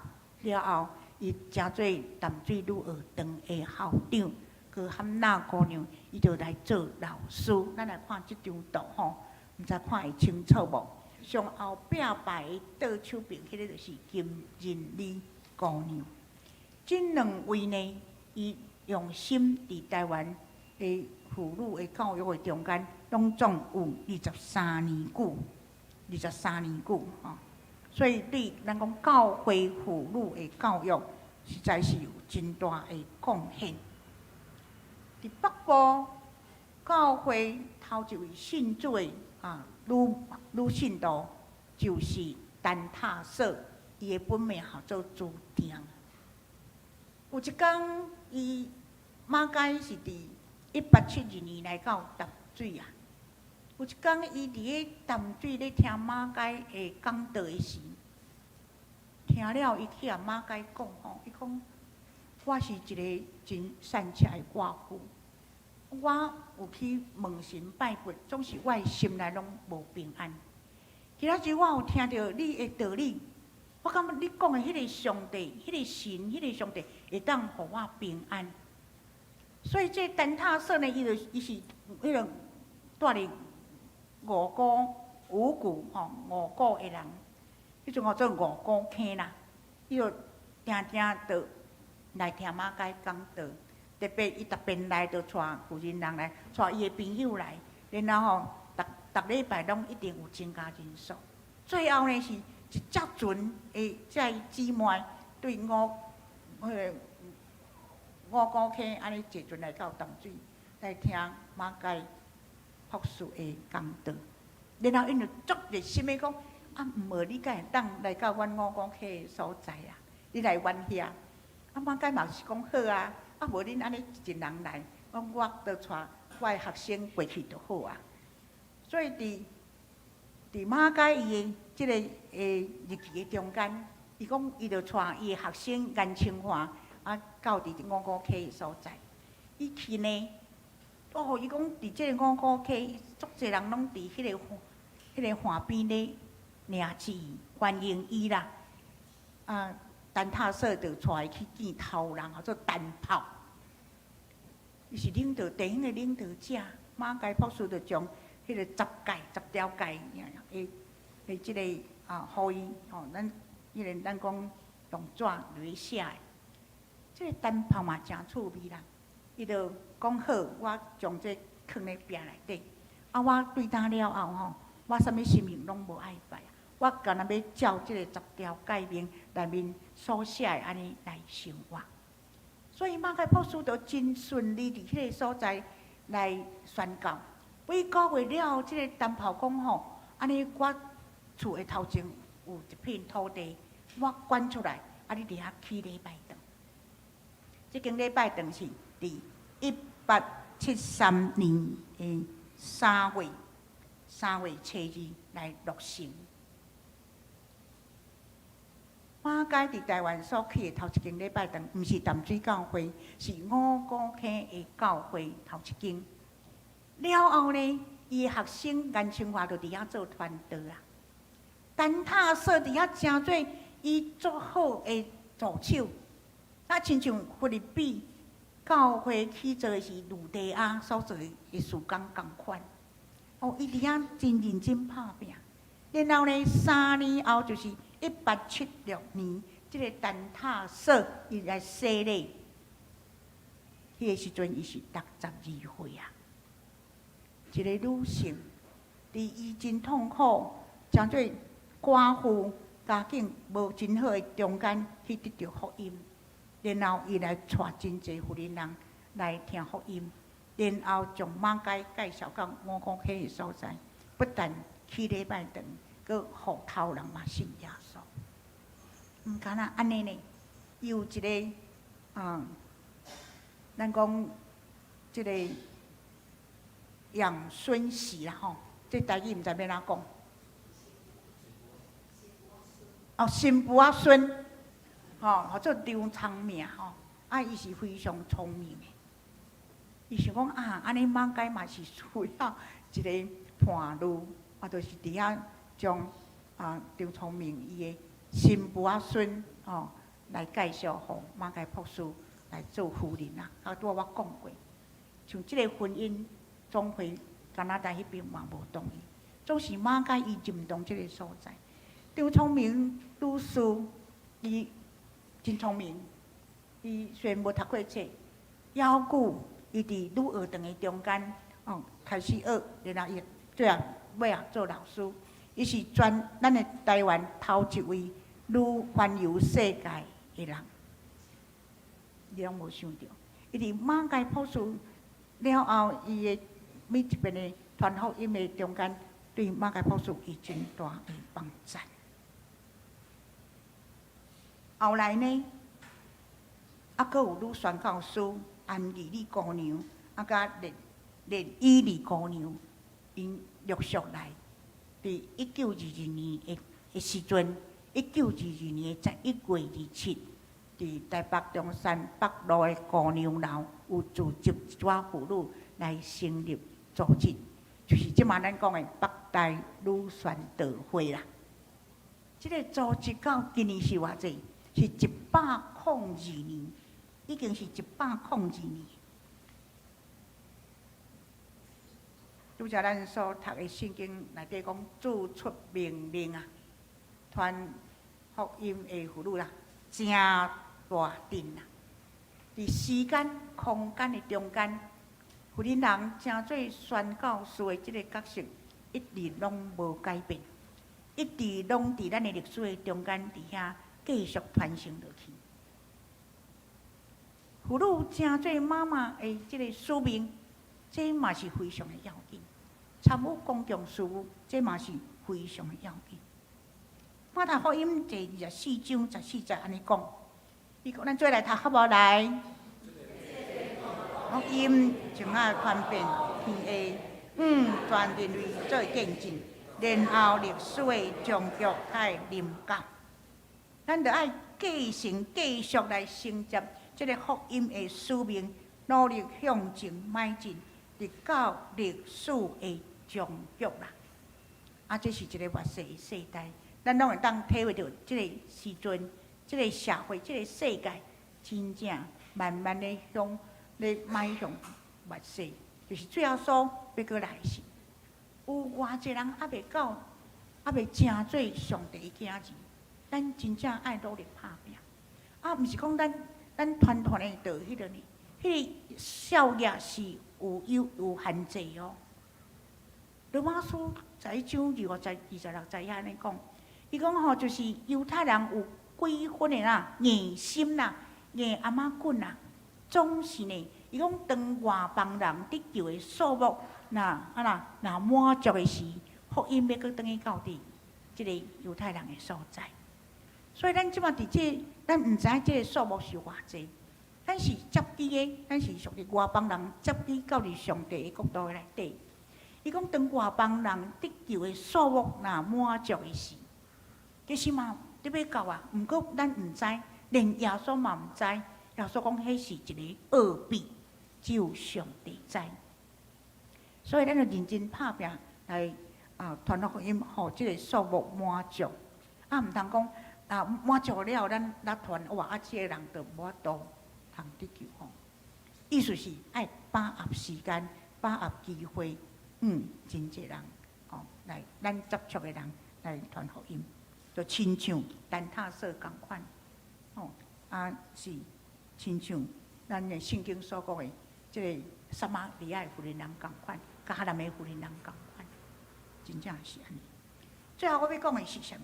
了后，伊成做淡水女儿堂的校长。高汉那姑娘，伊就来做老师。咱来看即张图吼，毋知看会清楚无？上后壁排的倒手边，迄个就是金仁里姑娘。即2位呢，伊用心伫台湾的妇女的教育的中间，拢总有23年久，23年久吼。所以对咱讲教会妇女的教育，实在是有真大的贡献。伫北部教会头一位信主的女信徒就是丹塔瑟，伊的本名号做朱定。有一天，伊马街是伫1872年来到淡水啊。有一天，伊伫咧淡水咧听马街的讲道的时，听了伊去马街讲吼，伊讲我是一个真善车的寡妇。我有去问神拜佛，总是我的心内拢无平安。今仔日我有听到你的道理，我感觉你讲的迄个上帝、迄个神、迄个上帝会当互我平安。所以这丹塔瑟呢，伊是迄个住伫五股吼五股的人，迄阵叫做五股坑啦。伊就定就来听马街讲道。特别伊逐边来就带富人人来，带伊的朋友来，然后吼，逐礼拜拢一定有增加人数。最后呢是一只船的这姊妹对五股坑安尼坐船来到淡水来听马街牧师的讲道，然后因就足热心的讲，毋无你敢会当来到阮五股坑的所在啊？你来阮遐，马街嘛是讲好啊。无恁安尼一群人来，我著带我的学生过去就好啊。所以伫马街伊的即个日记的中间，伊讲伊著带伊的学生颜清华到伫五股溪的所在。伊去呢，伊讲伫即个五股溪，足侪人拢伫迄个河边咧领字欢迎伊啦。丹塔瑟就带伊去见头人，叫做丹炮。伊是领导地方的领导者，马街博士就将迄个10条街的即个互伊吼，咱讲用纸来写的。即个丹炮嘛真趣味啦，伊就讲好，我将这放咧壁内底。我对呾了后吼，我啥物心命拢无爱拜。我干那要照即个10条界面内面所写的安尼来生活，所以马街博士就真顺利伫迄个所在来宣教。几个月了后，即个丹炮讲吼，安尼我厝的头前有一片土地，我捐出来，你伫遐起礼拜堂。即间礼拜堂是伫1873年的3月初2来落成。马街伫台湾所起的头一间礼拜堂，毋是淡水教会，是五股坑的教会头一间。了后呢，伊的学生颜清华就伫遐做传道啊。丹塔瑟伫遐诚做伊足好的助手，亲像菲律宾教会去做的是路地亚所做的事工共款。哦，伊伫遐真认真拍拼。然后呢，3年后就是1876年，即个蛋塔社伊来设立。迄个时阵，伊是62岁啊。一个女性，伫伊真痛苦，诚做寡妇，家境无真好的中间去得到福音，然后伊来带真济妇人人来听福音，然后将马街介绍到五谷溪的所在，不但去礼拜堂，佮互头人嘛信耶稣。毋敢若安尼呢，有一个咱讲即个养孙媳啦吼，这台语毋知要怎讲。哦，新妇仔孙，吼，或者张昌明吼，伊是非常聪明的。伊想讲安尼马街嘛是需要一个伴侣，就是伫遐将张聪明伊的新妇仔孙吼来介绍互马街博士来做夫人啊。拄我讲过，像即个婚姻总会加拿大迄边嘛无同意，总是马街伊认同即个所在。张聪明女士，伊真聪明，伊虽然无读过册，要久伊伫女学堂的中间，开始学，然后伊最后尾做老师。伊是咱的台湾头一位女环游世界的人，你拢无想到，伊伫马街博士了后，伊的每一遍的传福音的中间，对马街博士有真大的帮助。后来呢，阁有女宣教师安丽丽姑娘，甲连伊丽姑娘，因陆续来。伫1922年的时阵，1922年11月27日，伫台北中山北路的姑娘楼，有组织一撮妇女来成立组织，就是即马咱讲的北大女宣道会啦。即个组织到今年是偌济？是102年，已经是102年。拄则咱所读的圣经内底讲，自出命令啊，传福音的妇女啦，真大阵啦。伫时间、空间的中间，妇人人真做宣教师的即个角色，一直拢无改变，一直拢伫咱的历史的中间伫遐。继续传承落去，妇女真做妈妈的即个使命，这嘛是非常的要紧。参与公共事务，这嘛是非常的要紧。马太福音第24章14节安尼讲，伊讲咱做来读好无来？福音将要传遍天下，全人类做见证，然后历史的终局该临到。咱着爱继续来承接这个福音的使命，努力向前迈进，直到历史的终局啦。这是一个活世的世代，咱拢会当体会到这个时阵，这个社会，这个世界，真正慢慢的迈向活世，就是最后所要过来的是，有偌济人还未到，还未成做上帝的囝子。咱真正爱努力打拼，毋是讲咱团的道迄个呢，迄个效益是有限制哦。罗马书11章25、26节安尼讲，伊讲吼就是犹太人有几分的啦，硬心啦，硬阿妈棍啦，总是呢，伊讲当外邦人得救的数目，若满足的时，福音要搁转去到底，即个犹太人的所在。所以咱即马伫这，咱毋知影即个数目是偌济，咱是接机的，咱是属于外邦人接机到入上帝的国度内底。伊讲当外邦人得救的数目若满足的时，其实嘛，你要到啊，毋过咱毋知，连耶稣嘛毋知。耶稣讲迄是一个奥秘，只有上帝知。所以咱就认真打拼来传福音，互即个数目满足。毋通讲。满足了，咱传哇！即个人就无法度通得救吼。意思是爱把握时间，把握机会，真济人来咱接触的人来传福音，就亲像丹塔社共款，是亲像咱的圣经所讲的，即个撒玛利亚妇人人共款，甲哈南的妇人人共款，真正是安尼。最后我要讲的是啥物？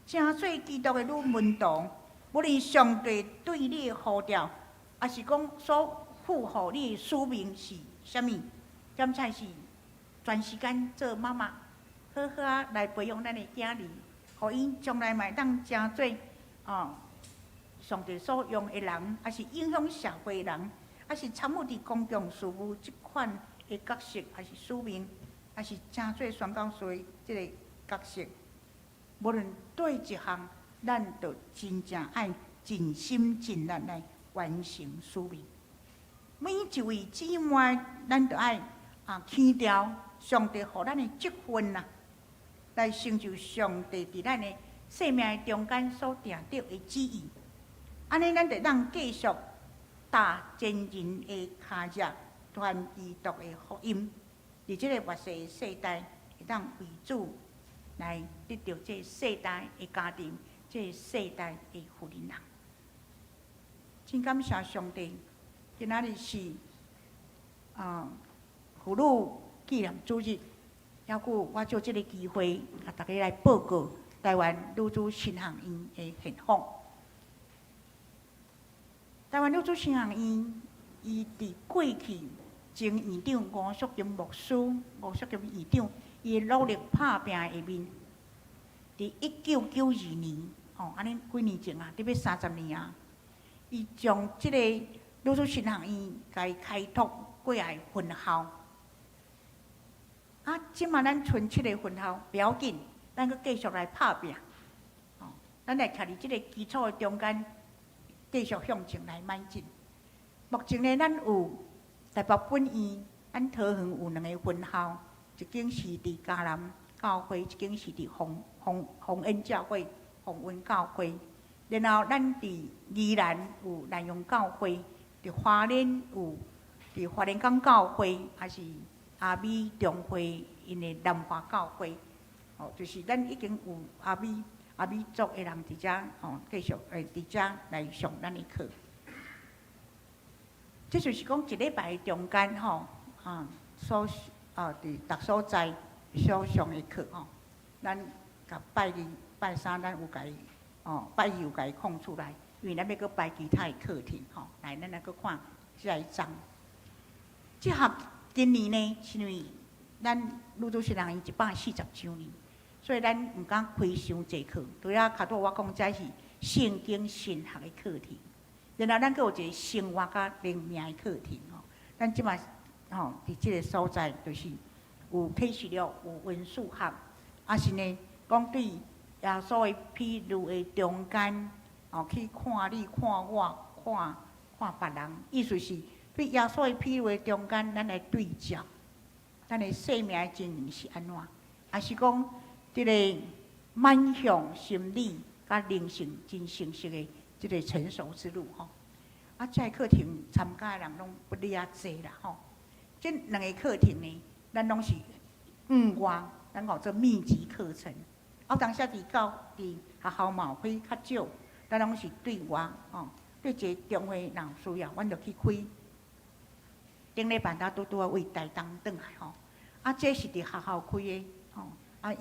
正做基督的女门徒，无论上帝对你的呼召，也是讲所负荷你的使命是啥物？检才是全时间做妈妈，好好来培养咱的囝儿，互因将来嘛当成做上帝所用的人，也是影响社会的人，也是参与伫公共事务即款的角色，也是使命，也是正做宣教师的即个角色。无论对一项，咱就真正爱尽心尽力来完成使命。每一位姊妹，咱就爱强调上帝互咱的职分啦，来成就上帝伫咱的生命中间所定定的旨意。安尼，咱就当继续踏前人的脚迹，传基督的福音，伫即个末世的世代，会当为主来得到这世代的家庭，这世代的妇人人。真感谢上帝，今仔日是妇女纪念主日，还佫我借这个机会，甲大家来报告台湾女子新学院的现况。台湾女子新学院，伊伫过去前院长吴淑金牧师、吴淑金院长，伊努力拍拼下面，伫1992年，安尼几年前啊，伫要30年啊，伊将即个女子新学院甲伊开拓过来分校。即马咱剩7个分校，不要紧，咱阁继续来拍拼。咱来徛伫即个基础的中间，继续向前来迈进。目前呢，咱有台北本院，咱桃园有2个分校，一间是伫嘉南教会，一间是伫洪恩教会、洪恩教会。然后咱伫宜兰有南洋教会，伫花莲有伫花莲港教会，还是阿美中会因的南华教会。就是咱已经有阿美族的人伫遮继续伫遮来上咱的课。这就是讲一礼拜中间伫逐所在所上的课咱甲拜二、拜三咱有甲伊拜二有甲伊空出来，因为咱要搁拜其他的课程来咱来搁看这一章。这项今年呢，是因为咱女子新学院140周年。所以咱毋敢开伤济课，除了卡多我讲，这是圣经神学的课程，然后咱阁有一个生活甲灵命的课程咱即马伫即个所在，就是有启示录，有文数学，是呢讲对耶稣的披露的中间去看你、看我、看别人，意思是对耶稣的披露的中间，咱来对照，咱的生命的经营是安怎，还是讲？这个迈向心理甲灵性真成熟的这个成熟之路这个课程参加的人拢不哩啊济啦这2个课程呢，咱拢是5月，咱叫做密集课程。当时伫学校嘛开较少，咱拢是对外对一个中会人需要，阮就去开。顶礼拜拄为台东转来这是伫学校开的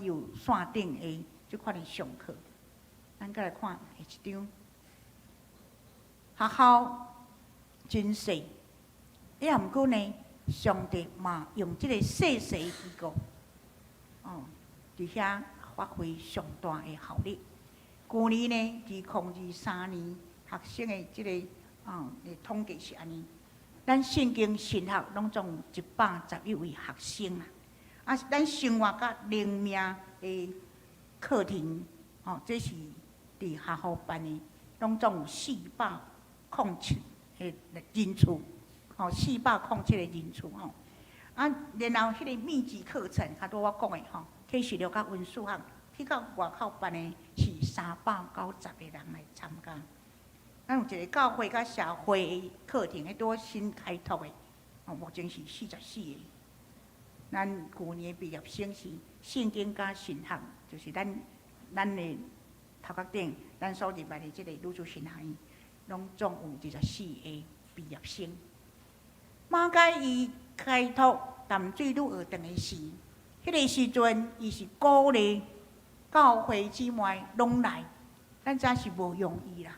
有线顶的即款的上课，咱再来看下一张。学校真细，也毋过呢，上帝嘛用即个细细的机构，伫遐发挥上大的效力。去年呢，2023年学生的即个统计是安尼，咱圣经神学拢总有111位学生咱生活甲灵命的课程，这是伫学校办的，拢总有407的人次，407个人次然后迄个密集课程，较多我讲的启示录甲文数学，去到外口办的是390个人来参加。咱有一个教会甲社会的课程，迄拄新开拓的，目前是44个。咱去年的毕业生是圣经加神学，就是咱的头壳顶，咱所入来的即个女主神学院，拢总有24个毕业生。马介伊开拓淡水女学堂的时，迄个时阵伊是鼓励教会姊妹拢来，咱真是无容易啦。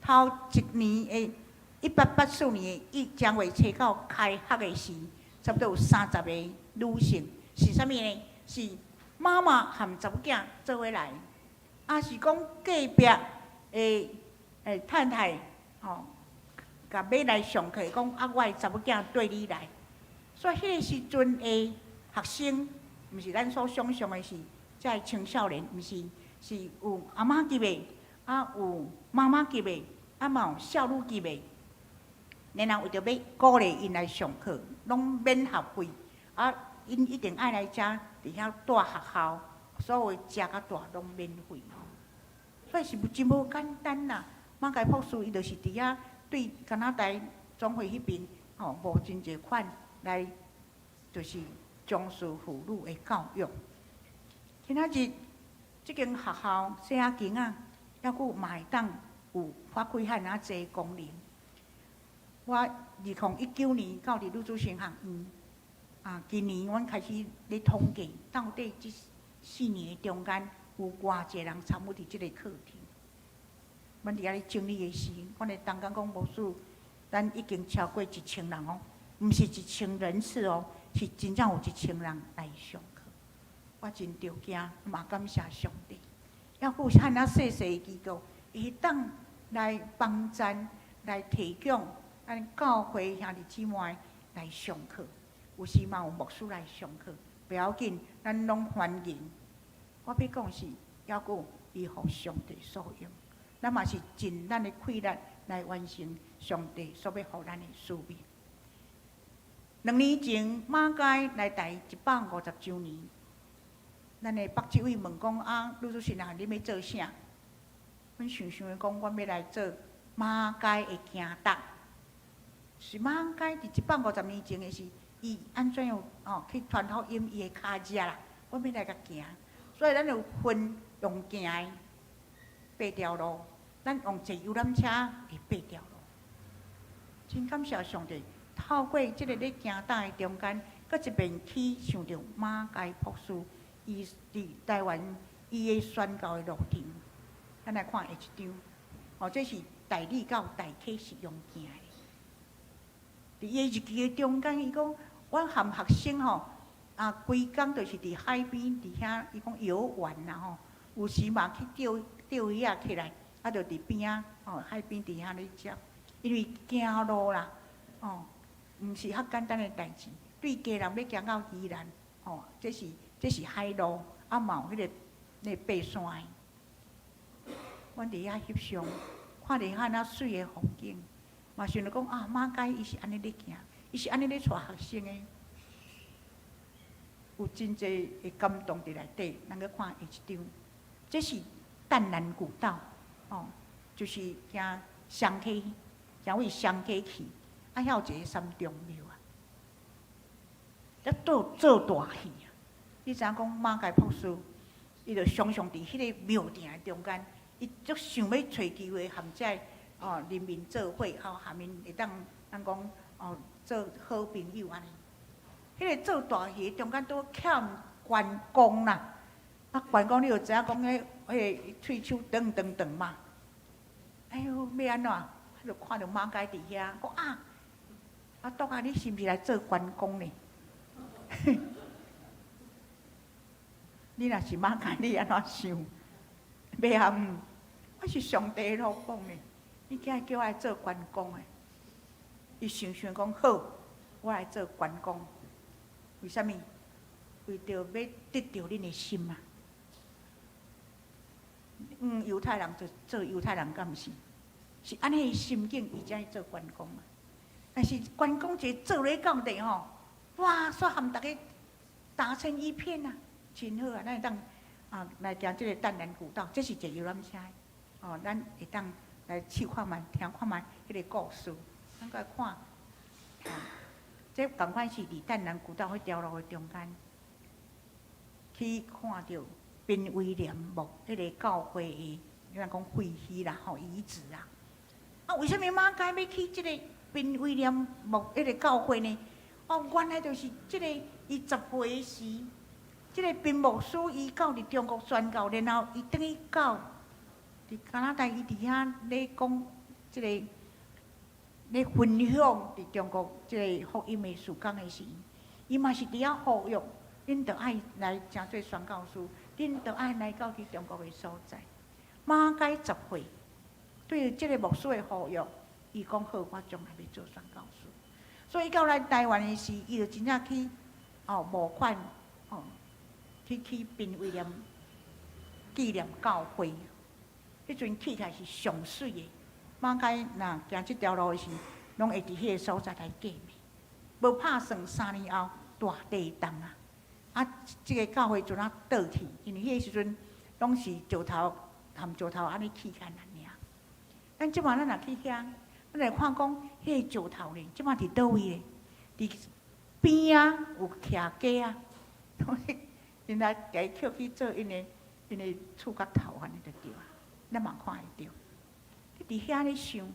头一年的1884年的正月初九开学的时，差不多有30个女性，是啥物呢？是妈妈和查某囝做伙来，啊是讲隔壁的太太吼，甲要来上课，讲啊我的查某囝缀你来，所以迄个时阵的学生，毋是咱所想象的是，即个青少年，毋是，是有阿嬷级的，啊有妈妈级的，啊嘛有少女级的。然后为着要鼓励因来上课，拢免学费，啊，因一定爱来遮，伫遐住学校，所有食甲大拢免费吼。所以是真无简单啦。马介博士伊就是伫遐对加拿大总会迄边吼，无真侪款来，就是重视妇女的教育。今仔日即间学校细仔间啊，抑佫嘛会当有发挥遐尔济功能。我2019年到伫女子神学院，今年阮开始咧统计，到底即4年中间有偌济人参与伫即个课程。阮伫遐咧整理的时，阮会当讲讲无事，咱已经超过1000人哦，毋是1000人次哦，是真正有1000人来上课。我真着惊，嘛感谢上帝。抑佫有遐尔细细的机构，会当来帮咱来提供。咱教会兄弟姊妹来上课，有时嘛有牧师来上课，不要紧，咱拢欢迎。我要讲是，抑佫伊互上帝所用，咱嘛是尽咱的气力来完成上帝所要互咱的使命。2年前马介来台150周年，咱的北执委问讲啊，女主神啊，你要做啥？阮想想讲，阮要来做马介的行达。是马介伫150年前的是，伊安怎样去传福音伊的脚趾啦？我要来甲行，所以咱有分用行的8条路，咱用坐游览车的8条路。真感谢上帝，透过即个咧行搭的中间，搁一边去想到马介博士，伊伫台湾伊的宣教的路程，咱来看下一张。这是大理到大溪是用行的。伫伊日记的中间，伊讲，阮含学生吼，规工就是伫海边伫遐，伊讲游玩啦吼，有时嘛去钓鱼起来，就伫边海边伫遐咧食，因为行路啦，毋是较简单的代志。对家人要行到宜兰，这是海路，嘛有迄个爬山的。阮伫遐翕相，看着遐水的风景。嘛想着讲马介伊是安尼咧行，伊是安尼咧带学生的，有真济的感动伫内底。咱去看下一张，这是淡南古道，就是行双溪，行为双溪去，遐有一个三中庙啊，做大戏啊！你知影讲马介博士，伊就常常伫迄个庙埕的中间，伊足想要找机会含在。人民做伙，下面会当咱讲做好朋友安尼。迄个做大戏中间都欠关公啦，关公你就知影讲迄个喙手长长长嘛。哎呦，要安怎？就看到马介伫遐，讲督你是毋是来做关公呢？你若是马介，你安怎想？要我是上帝老公呢。你今日叫我来做关公的，伊想想讲好，我来做关公。为什么？为着要得到恁的心啊！犹太人就做犹太人，敢毋是？是安尼的心境，伊才去做关公啊。但是关公一做咧到底吼，哇，煞含大家打成一片啊，真好啊！咱会当来行这个淡南古道，这是坐游览车，咱会当来试看觅、听看觅迄个故事，咱来看。这同款是伫淡南古道迄条路的中间，去看到宾威廉牧迄个教会的，咱讲废墟啦、遗址啦。为什么马街要去即个宾威廉牧迄个教会呢？原来就是即个伊10岁时，即个宾牧师伊到伫中国宣教，然后伊等于到伫加拿大，伊伫遐咧讲即个。咧分享伫中国即个福音的事工的时，伊嘛是伫遐呼吁，恁着爱来诚做宣教师，恁着爱来到去中国的所在。马街10岁，对即个牧师的呼吁，伊讲好，我将来要做宣教师。所以到来台湾的时，伊就真正去募款去宾威廉纪念教会，迄阵去起来是上水的。马街若行即条路时，拢会伫迄个所在来见面。无拍算3年后大地震啊！即个教会阵倒去，因为迄个时阵拢是石头含石头安尼起干尔。咱即马咱若去遐，咱来看讲迄个石头咧，即马伫倒位咧？伫边啊有徛鸡啊，因来家捡去做因的厝角头安尼就对啊，咱嘛看会到。伫遐咧想，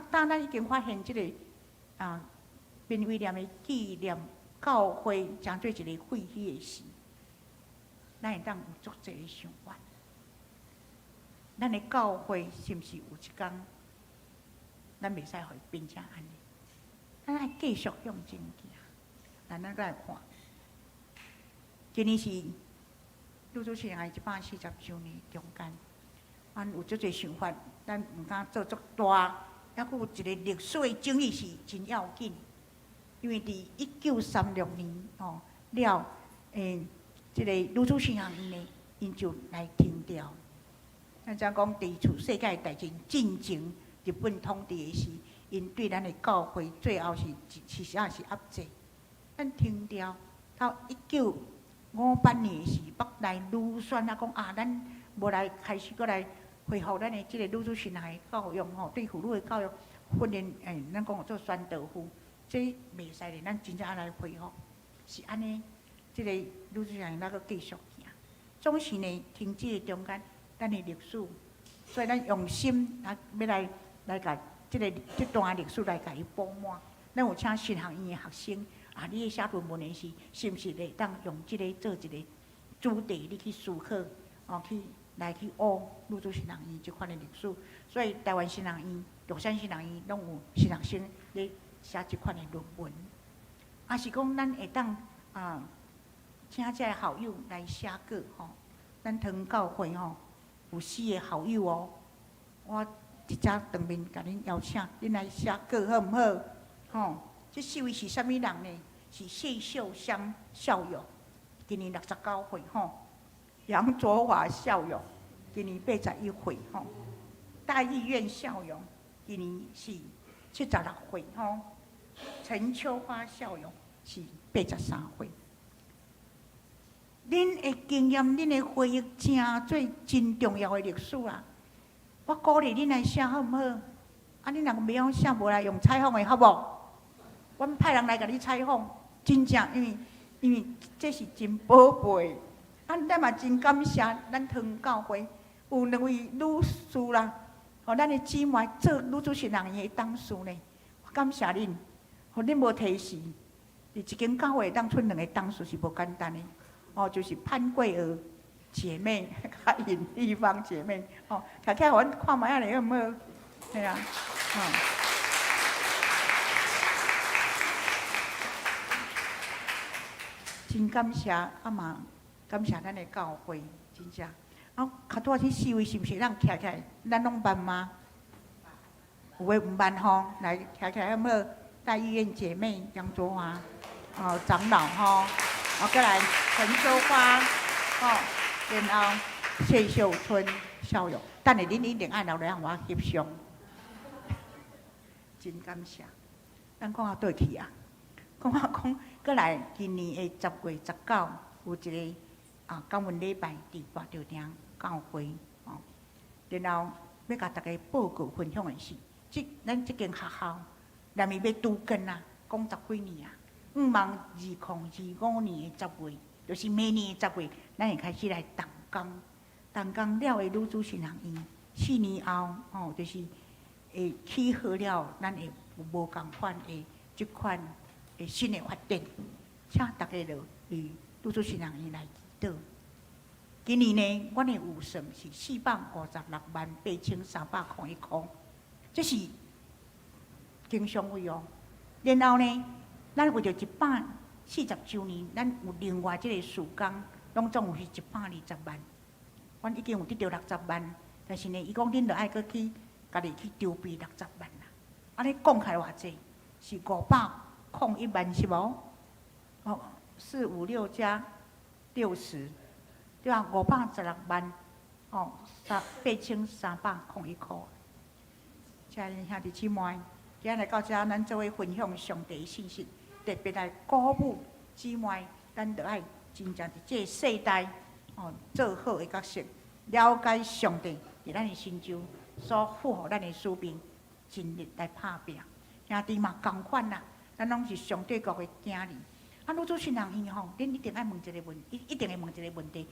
当咱已经发现即个宾威廉的纪念教会，诚做一个废墟的时，咱会当有足侪的想法。咱的教会是毋是有一天，咱袂使互伊变成安尼？咱爱继续向前行。咱来看，今年是陆主席的140周年中间。咱有足侪想法，咱毋敢做足大，还佫有一个历史的争议是真要紧，因为伫1936年了，即个女子信仰院呢，因就来停掉。咱怎讲？第二次世界大战进前，日本统治的时，因对咱的教会最后是压制，咱停掉。到1958年时，北来女宣讲咱无来开始过来。恢复咱的即个女子信仰的教育对妇女的教育训练，咱讲做宣道妇，这袂使咧，咱真正来恢复，是安尼。即个女子信仰咱阁继续行，总是呢停止的中间，咱的历史，所以咱用心要来甲即段历史来甲伊补满。咱有请神学院的学生你咧写论文的时，是毋是会当用即个做一个主题，你去思考去。来去学女子信仰院即款的历史，所以台湾信仰院、玉山信仰院拢有信学生咧写即款的论文。是讲咱会当请这好友来写稿咱堂教会有4个好友我直接当面甲恁邀请，恁来写稿好毋好？这4位是啥物人呢？是谢秀香校友，今年69岁杨卓华校友今年81岁大义院校友今年是76岁陈秋花校友是83岁。恁的经验、恁的回忆，真真重要的历史啊！我鼓励恁来写好毋好？恁若袂晓写，无来用采访的好无？阮派人来甲你采访，真正因为这是真宝贝。咱嘛真感谢咱堂教会有2位女士啦，咱的姊妹做女子信仰院的董事呢，感谢恁，恁无提示，一间教会当出2个董事是无简单的，就是潘桂娥姐妹、甲尹丽芳姐妹，徛起来，阮看卖下好毋好？对啊，真感谢嘛。感谢咱的教会，真正。较多这4位是毋是咱徛起来？咱拢捌吗？有诶毋捌来徛起来好毋好？大医院姐妹杨卓华，长老再来陈秋花，然后谢秀春校友，等下恁一定爱留来向我翕相。真感谢。咱讲倒去啊，讲再来今年的10月19有一个。感恩礼拜伫大稻埕教会，然后要甲大家报告分享的是，咱即间学校内面要拄根啊，讲10几年啊，2025年的10月，就是明年的10月，咱会开始来动工。动工了的女子新学院，4年后就是会起好了，咱会有无共款的即款的新的发展，请大家就与女子新学院来祈祷。今年呢，阮的预算是4568301块，这是经常费用。然后呢，咱为着140周年，咱有另外即个事工，拢总有是120万。阮已经有得到60万，但是呢，伊讲恁着爱搁去家己去筹备60万啦。安尼讲起来偌济？是501万是无？4、5、6加60，对啊，516万8301块。亲爱的兄弟姊妹，今日来到这，咱做伙分享上帝的信息，特别来鼓舞姊妹，咱着爱真正伫这个世代做好的角色，了解上帝伫咱的心中所赋予咱的使命，尽力来拍拼。兄弟嘛，同款啦，咱拢是上帝国的囝儿。女子新学院恁一定爱问一个一定会问一个问题。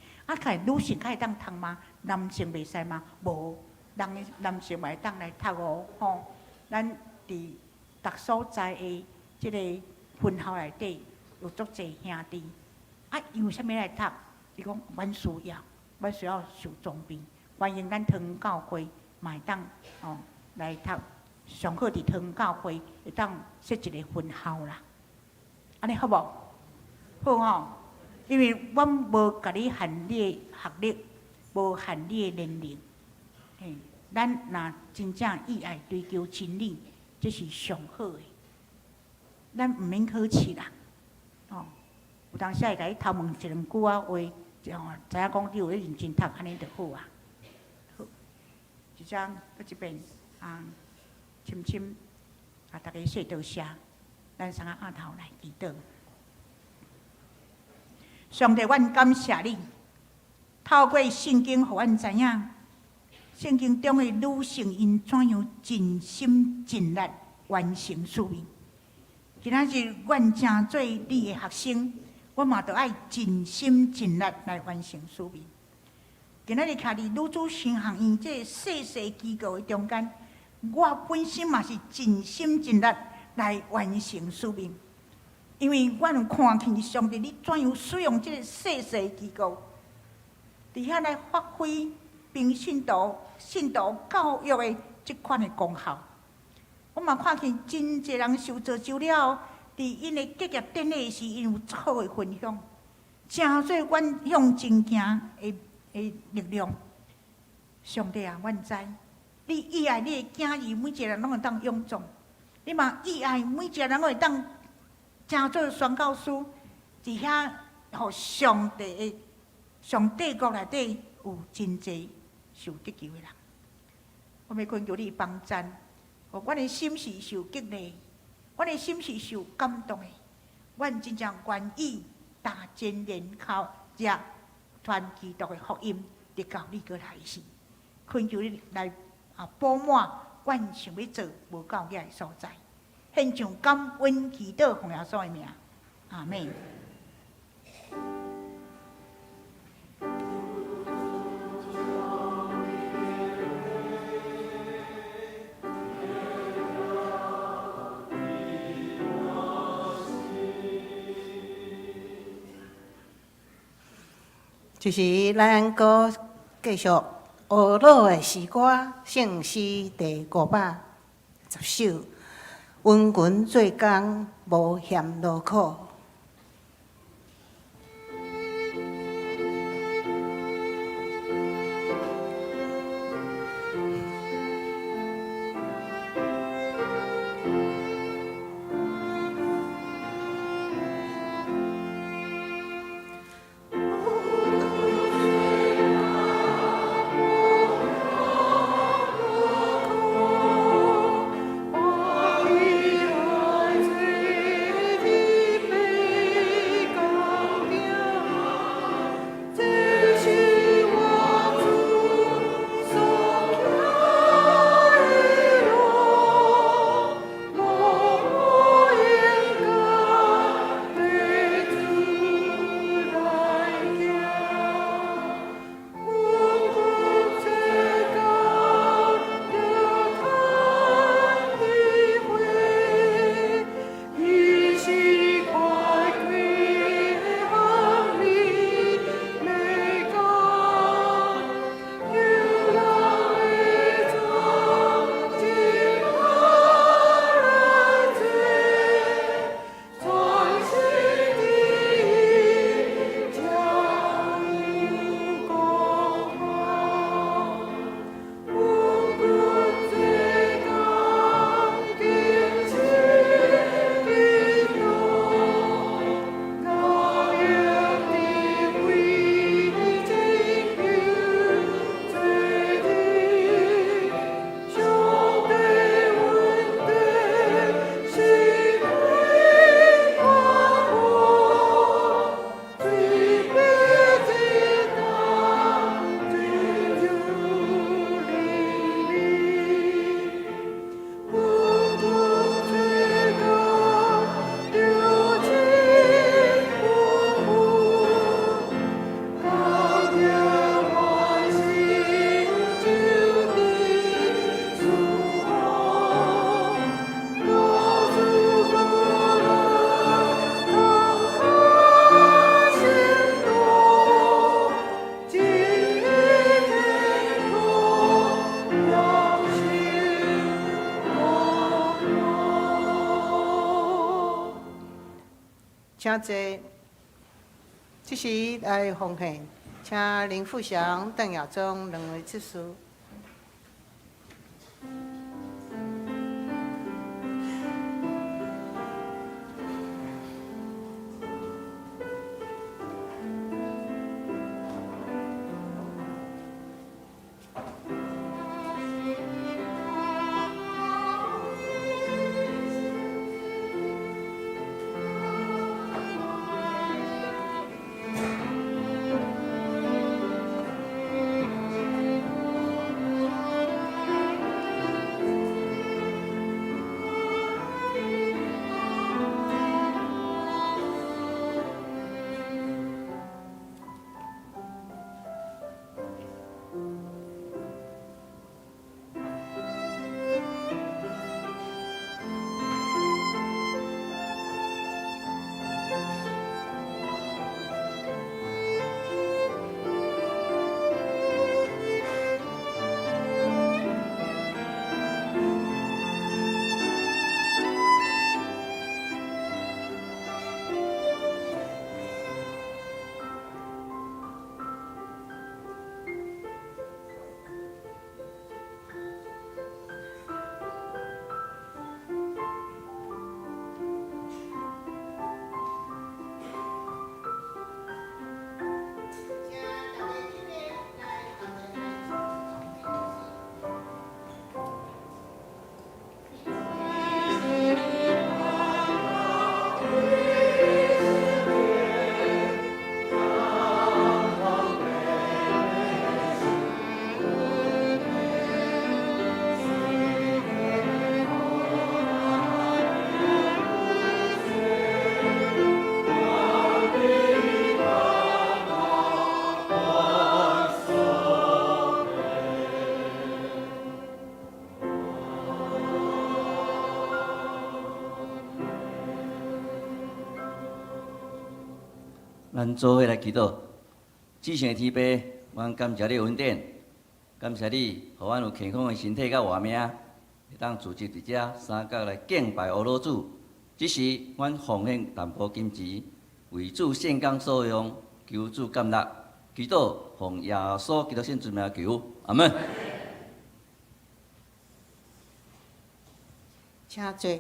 女性可以当读吗？男性袂使吗？无，男性嘛会当来读哦。咱伫各所在的即个分校内底有足侪兄弟，因为啥物来读？伊讲阮需要受装备，欢迎咱汤教会嘛会当来读，上好伫汤教会会当设一个分校啦。安尼好无？好因为阮无甲你限你的学历，无限你的年龄，咱若真正意爱追求真理，这是上好的。咱毋免客气啦，有当时会甲你偷问一两句话，知影讲你有咧认真读，安尼就好啊。好，一张搁一遍深大家说多谢，咱三个额头来祈祷。上帝，阮感谢你，透过圣经，互阮知影，圣经中的女性因怎样尽心尽力完成使命。今仔日，阮正做你的学生，我嘛着爱尽心尽力来完成使命。今仔日徛伫女子新学院这细细机构的中间，我本身嘛是尽心尽力来完成使命。因为阮有看见上帝，你怎样使用这个细细机构，伫遐来发挥并信徒教育的这款的功效。我嘛看见真侪人受造就了，伫因的结业典礼时，因有好的分享，真做阮向前行的力量。上帝啊，阮知你意爱你的囝儿，每一个人拢会当勇壮，你嘛意爱每一个人拢会当。真做宣教师，伫遐互上帝国内底有真侪受得救的人。我要恳求你帮助，互阮的心是受激励，阮的心是受感动的。阮真正愿意大真人口接传基督的福音，直到你过来时，恳求你来补满阮想要做无够额的所在。献上感恩祈祷，奉耶稣的名，阿门。就是咱阁继续学老的诗歌，圣诗第510首。阮群做工无嫌劳苦，请坐。这时来奉献，请林富祥、邓耀宗两位执事。咱做伙来祈祷，至圣天父，阮感谢你恩典，感谢你，互阮有健康的身体甲活命，会当组织伫遮三角来敬拜俄罗主。只是阮奉献淡薄金钱，为主献工所用，求主感纳。祈祷奉耶稣基督圣之名求，阿门。请坐。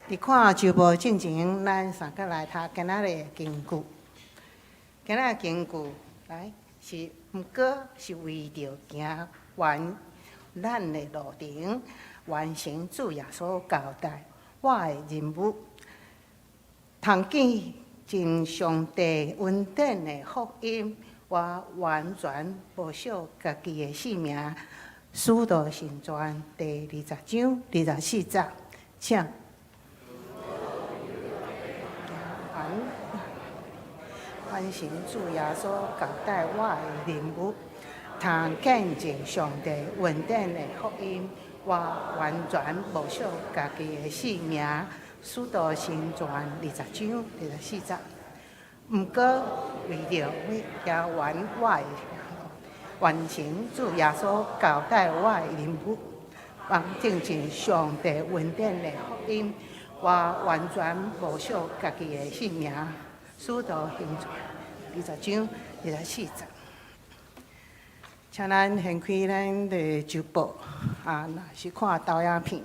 伫看就无进前，咱三个来读今仔日经句。今仔日经句来是，毋过是为着行完咱的路程，完成主耶稣交代我的任务，通见尽上帝恩典的福音，我完全无惜家己的性命。使徒行传第20章24节，请。完成主耶稣交代我的任务，通见证上帝恩典的福音，我完全无惜家己的性命。使徒行传20章24节。毋过为了要完成主耶稣交代我的任务，见证上帝恩典的福音，我完全无惜家己的性命。使徒行传20章24节，请咱掀开咱的周报若是看导影片。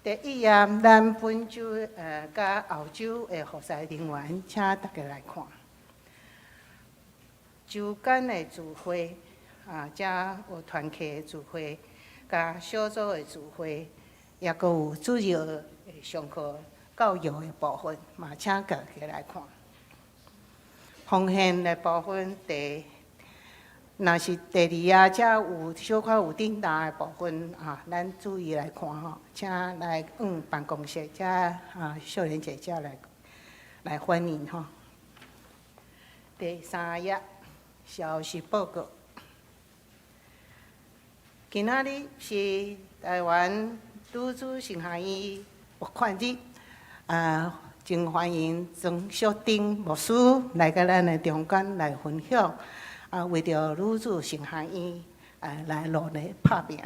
第一页，咱本州甲澳洲的服侍人员，请大家来看。周间的聚会遮有团契的聚会，甲小组的聚会。也阁有主要的上课教育的部分，嘛请大家来看。奉献的部分，若是第二遮有小可有订单的部分咱注意来看吼，请来办公室遮少年节遮来欢迎吼。第3页消息报告。今仔日是台湾女子圣学院募款日，真欢迎曾小丁牧师来到咱的中间来分享，为着女子圣学院来努力拍拼。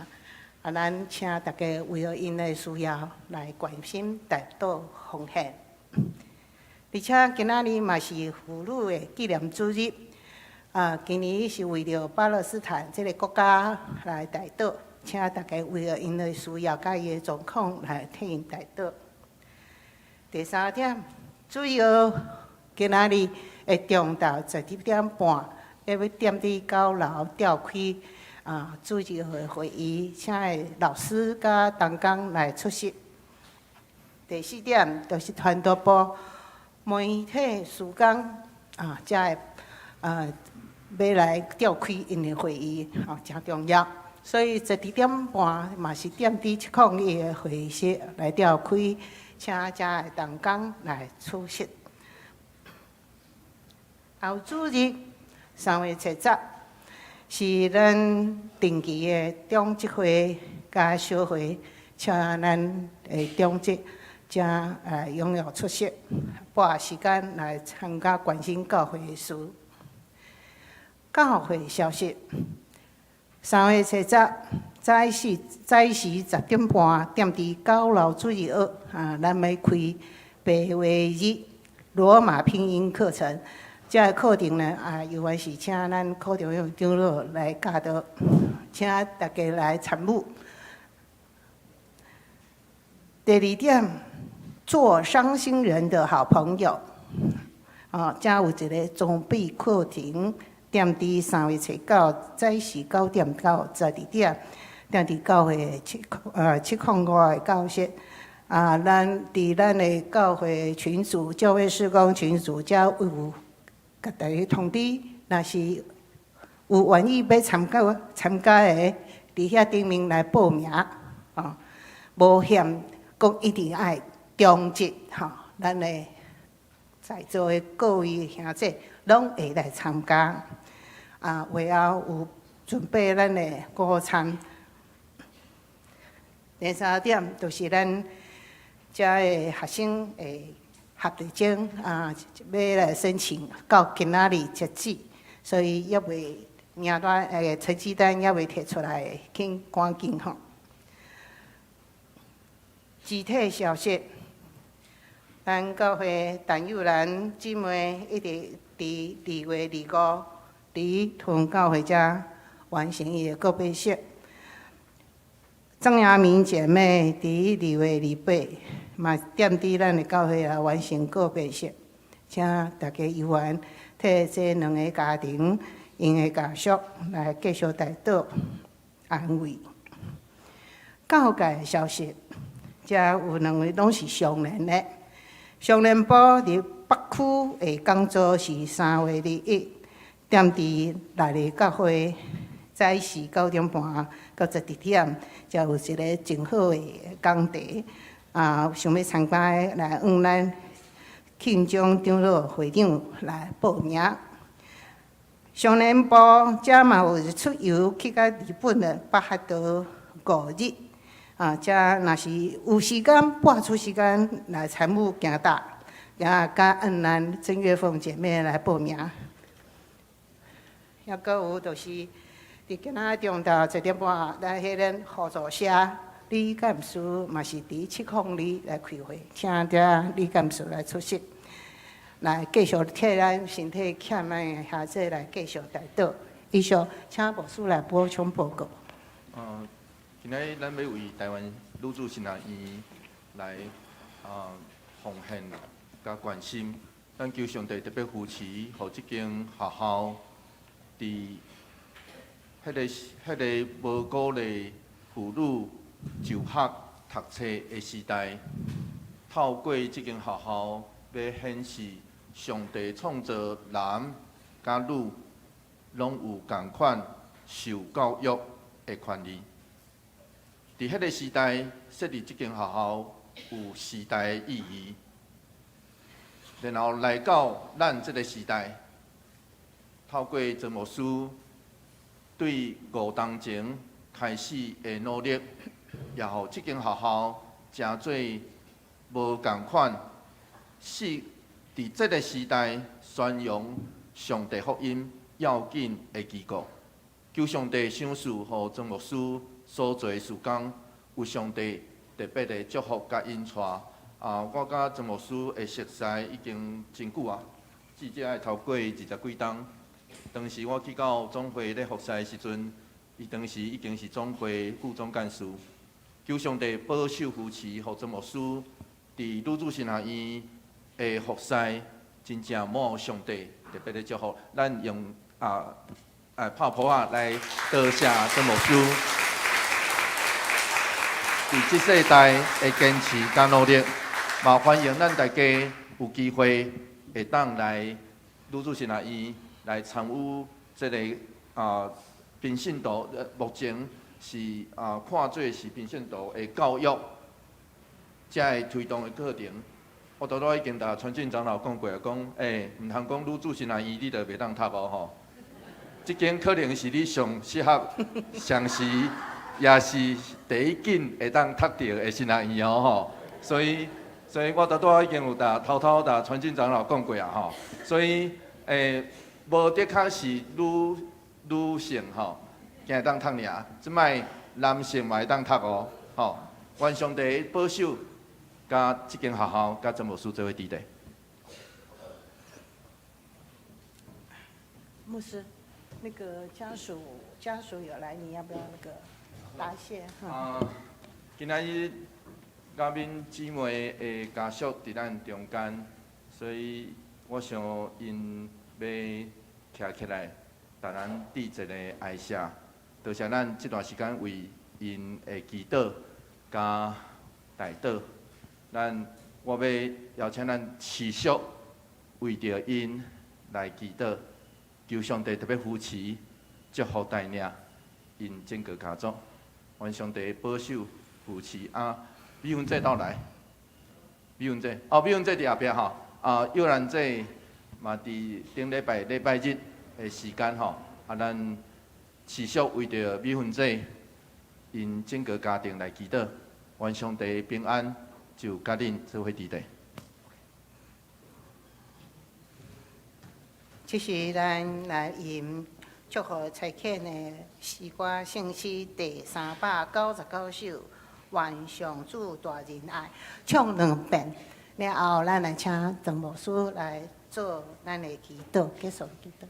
咱请大家为了因的需要来关心大道奉献。而且今仔日嘛是妇女的纪念主日，今年是为了巴勒斯坦这个国家来代祷，请大家为了因的需要，甲伊的状况来替因代祷。第三点，主要今仔日会中到12点半，要踮伫9楼召开主日会议，请的老师甲同工来出席。第四点，就是传道部媒体事工才会要来召开因的会议，真重要。所以12点半嘛是踮伫701的会议室来召开，请遮的同工来出席。后主日3月7日是咱定期的中职会加小会，请咱的中职真踊跃出席，把时间来参加关心教会的事。教会消息：3月7日早时10点半，踮伫9楼主日学，咱要开白话日罗马拼音课程。这个课程呢，由原是请咱课程用长老来教导，请大家来参与。第二点，做伤心人的好朋友，这有一个装备课程，踮伫3月9早时9点到12点，踮伫教会705的教室。咱伫咱的教会群组、教会事工群组，才有甲大家通知，若是有愿意要参加的，伫遐顶面来报名，无限讲一定爱中职，咱的在座的各位兄弟拢会来参加。会后有准备咱的午餐。第三点就是咱遮的学生会合地证要来申请，到今仔日截止，所以还未名单成绩单还未摕出来，请赶紧吼。具体消息，咱教会陈友兰姊妹一直伫2月25伫屯教会遮完成伊的告别式。张雅明姐妹伫2月28嘛踮伫咱的教会来完成告别式，请大家有缘替这2个家庭因的家属来继续代祷安慰。教界的消息，遮有2位拢是上联的。上联部伫北区的讲座是3月21，踮伫内里教会，早时9点半到12点，才有一个真好的讲题。想要参加的来往咱庆中长老会长来报名。上联部遮嘛有出游去到日本的巴哈岛5日。遮若是有时间拨出时间来参与行踏，也甲按咱郑月凤姐妹来报名。还阁有就是伫今仔中昼1点半，咱迄个合作社李干事嘛是伫702来开会，请遮李干事来出席，来继续替咱身体欠的兄弟来继续代祷。以上，请牧师来补充报告。今仔咱要为台湾女子圣学院来奉献甲关心，咱求上帝特别扶持，互即间学校伫迄个无鼓励妇女就学读册的时代，透过即间学校要显示上帝创造男甲女拢有同款受教育的权利。伫迄个时代设立即间学校有时代的意义，然后来到咱即个时代，透过曾牧师对5当前开始的努力，也互即间学校成做无共款，伫即个时代宣扬上帝福音要紧的机构。求上帝赏赐，互曾牧师所做的事工有上帝特别的祝福甲恩赐。我甲曾牧师的熟悉已经真久啊，至少爱超过20几冬。当时我去到总会咧服侍的时阵，伊当时已经是总会副总干事。求上帝保守扶持，互曾牧师伫女子神学院的服侍，真正蒙上帝特别的祝福。咱用拍谱啊来多谢曾牧师，伫即世代的坚持甲努力，嘛欢迎咱大家有机会会当来女子神学院来参与这个平信徒，目前是看做是平信徒的教育，才会推动的课程。我拄已经甲传进长老讲过，讲毋通讲女子神学院你就袂当读哦吼。即间可能是你上适合、上时，也是第一间会当读到的神学院哦吼。所以我拄已经有偷偷传进长老讲过啊吼。所以无的确是女性吼，才会当读尔，即摆男性嘛会当读哦吼。愿上帝保守，甲即间学校甲曾牧师做伙伫咧。牧师。那个家属有来，你要不要那个答谢？今仔日嘉宾姊妹的家属伫咱中间，所以我想因要徛起来，逐人致一个哀谢。多谢咱这段时间为因的祈祷加代祷，我要邀请咱持续为着因来祈祷。求上帝特别扶持、祝福带领因整个家族，愿上帝保守扶持美云姐倒来，美云姐伫后壁吼，幼兰姐嘛伫顶礼拜日的时间吼，咱持续为着美云姐因整个家庭来祈祷，愿上帝平安就甲恁做伙伫咧。这是咱来吟祝福蔡肯的诗歌圣诗第399首，愿上主大仁爱，唱2遍，然后咱来请曾牧师来做咱的祈祷，结束祈祷，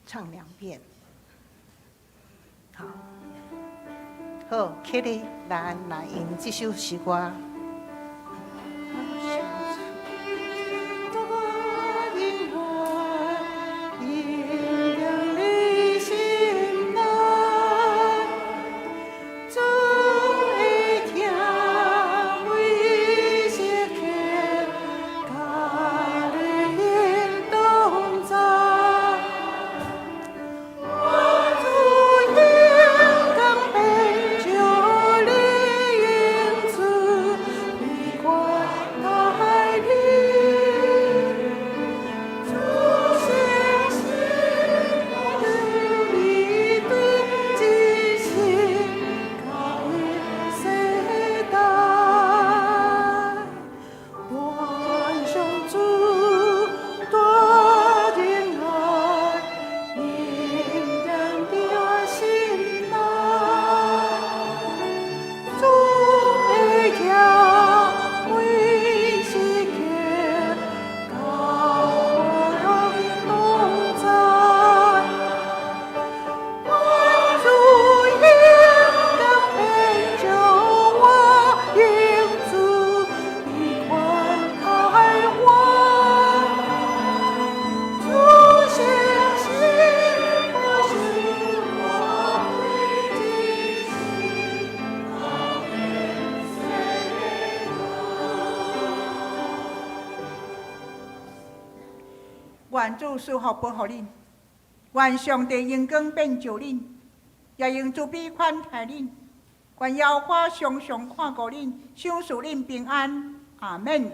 唱2遍。好，起立，咱来吟这首诗歌。愿主赐福保护恁，愿上帝荣光变就恁，也用慈悲款待恁，愿妖花常常看顾恁，赏赐恁平安。阿门。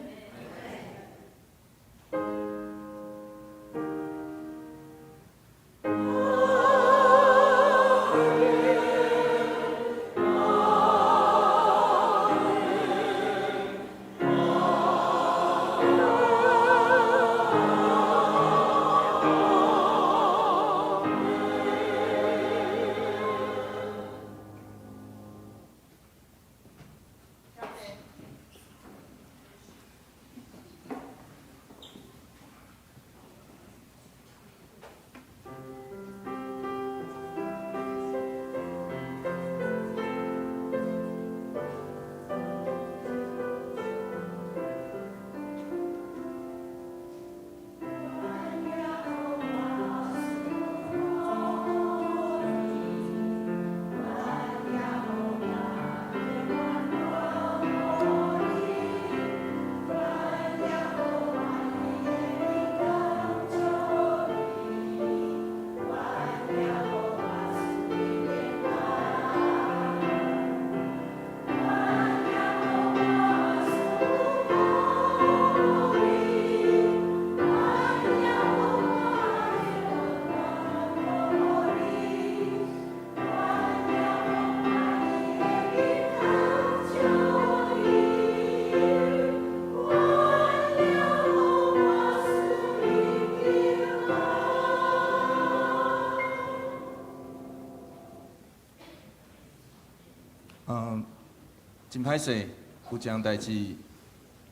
真歹势，有一样代志，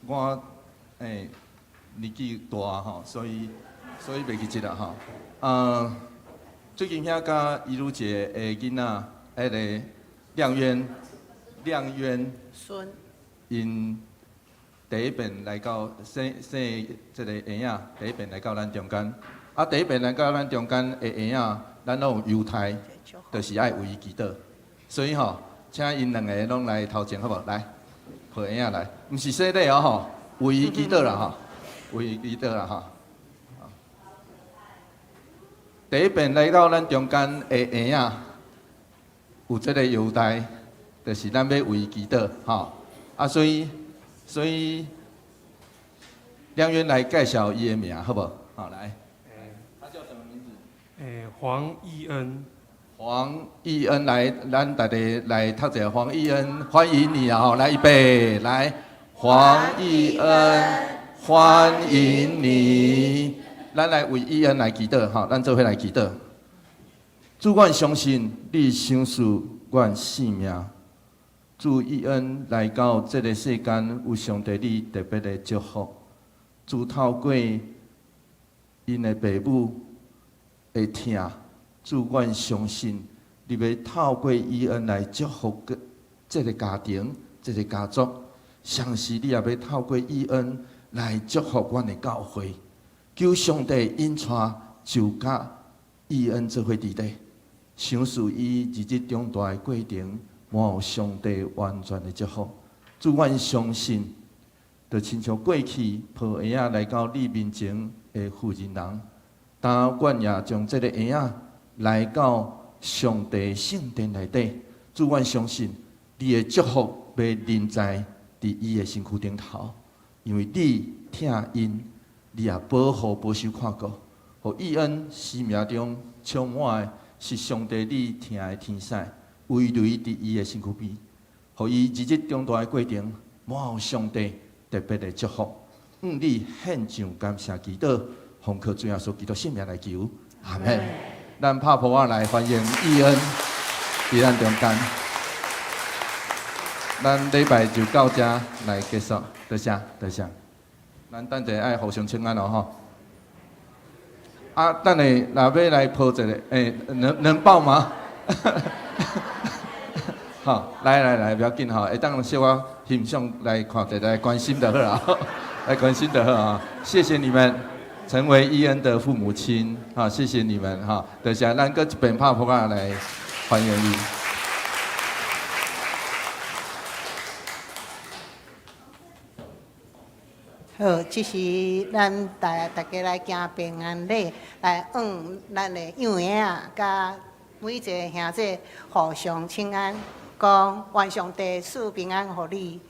我年纪大吼，所以袂记得啦吼。最近遐甲伊如姐的囡仔，迄个亮渊，孙因第一遍来到生这个婴仔，第一遍来到咱中间。第一遍来到咱中间的婴仔，咱拢有犹太，就是爱为伊祈祷。所以吼，请因两个拢来头前，好无？来，抱婴仔来，毋是洗礼哦吼，为伊祈祷啦吼，为伊祈祷啦吼。第一遍来到咱中间的婴仔，有这个犹太，就是咱要为伊祈祷吼。所以亮渊来介绍伊的名，好不好？好，来。他叫什么名字？黄义恩。黄义恩来，咱大家来读者黄义恩，欢迎你啊！来预备，来，黄义恩，欢迎你。咱来为义恩来祈祷，哈，咱做伙来祈祷。主，阮相信你赏赐阮性命。主义恩来到这个世间，有上帝你特别的祝福。主透过因的父母的疼。主，阮相信，你要透过伊恩来祝福这个家庭、这个家族，同时你也要透过伊恩来祝福阮的教会。求上帝引带就甲伊恩做伙伫底，赏赐伊日子长大的过程，满有上帝完全的祝福。主，阮相信，就亲像过去抱婴仔来到你面前的妇人人，但阮也将这个婴仔。来到上帝圣殿内底，主，阮相信你的祝福要临在伫伊的身躯顶头，因为你疼因，你也保护保守看顾，互义恩生命中充满的是上帝你疼的天使，围绕伫伊的身躯边，互伊日子长大的过程，满有上帝特别的祝福。你献上感谢祈祷，奉靠主耶稣基督圣名来求，阿门。咱拍鼓仔来欢迎义恩伫咱中间，咱礼拜就到这来结束，多谢多谢。咱等者爱互相请安咯吼。等下若要来抱一个，能抱吗？好，来，不要紧吼，会当小可欣赏来看者来关心就好啦，来关心就好啊，谢谢你们。成为义恩的父母亲，哈，谢谢你们哈。等下，咱搁一遍拍鼓仔来欢迎你。好，这是咱大家来行平安礼，来咱的幼儿啊，甲每一个兄弟互相请安，讲愿上帝赐平安互你。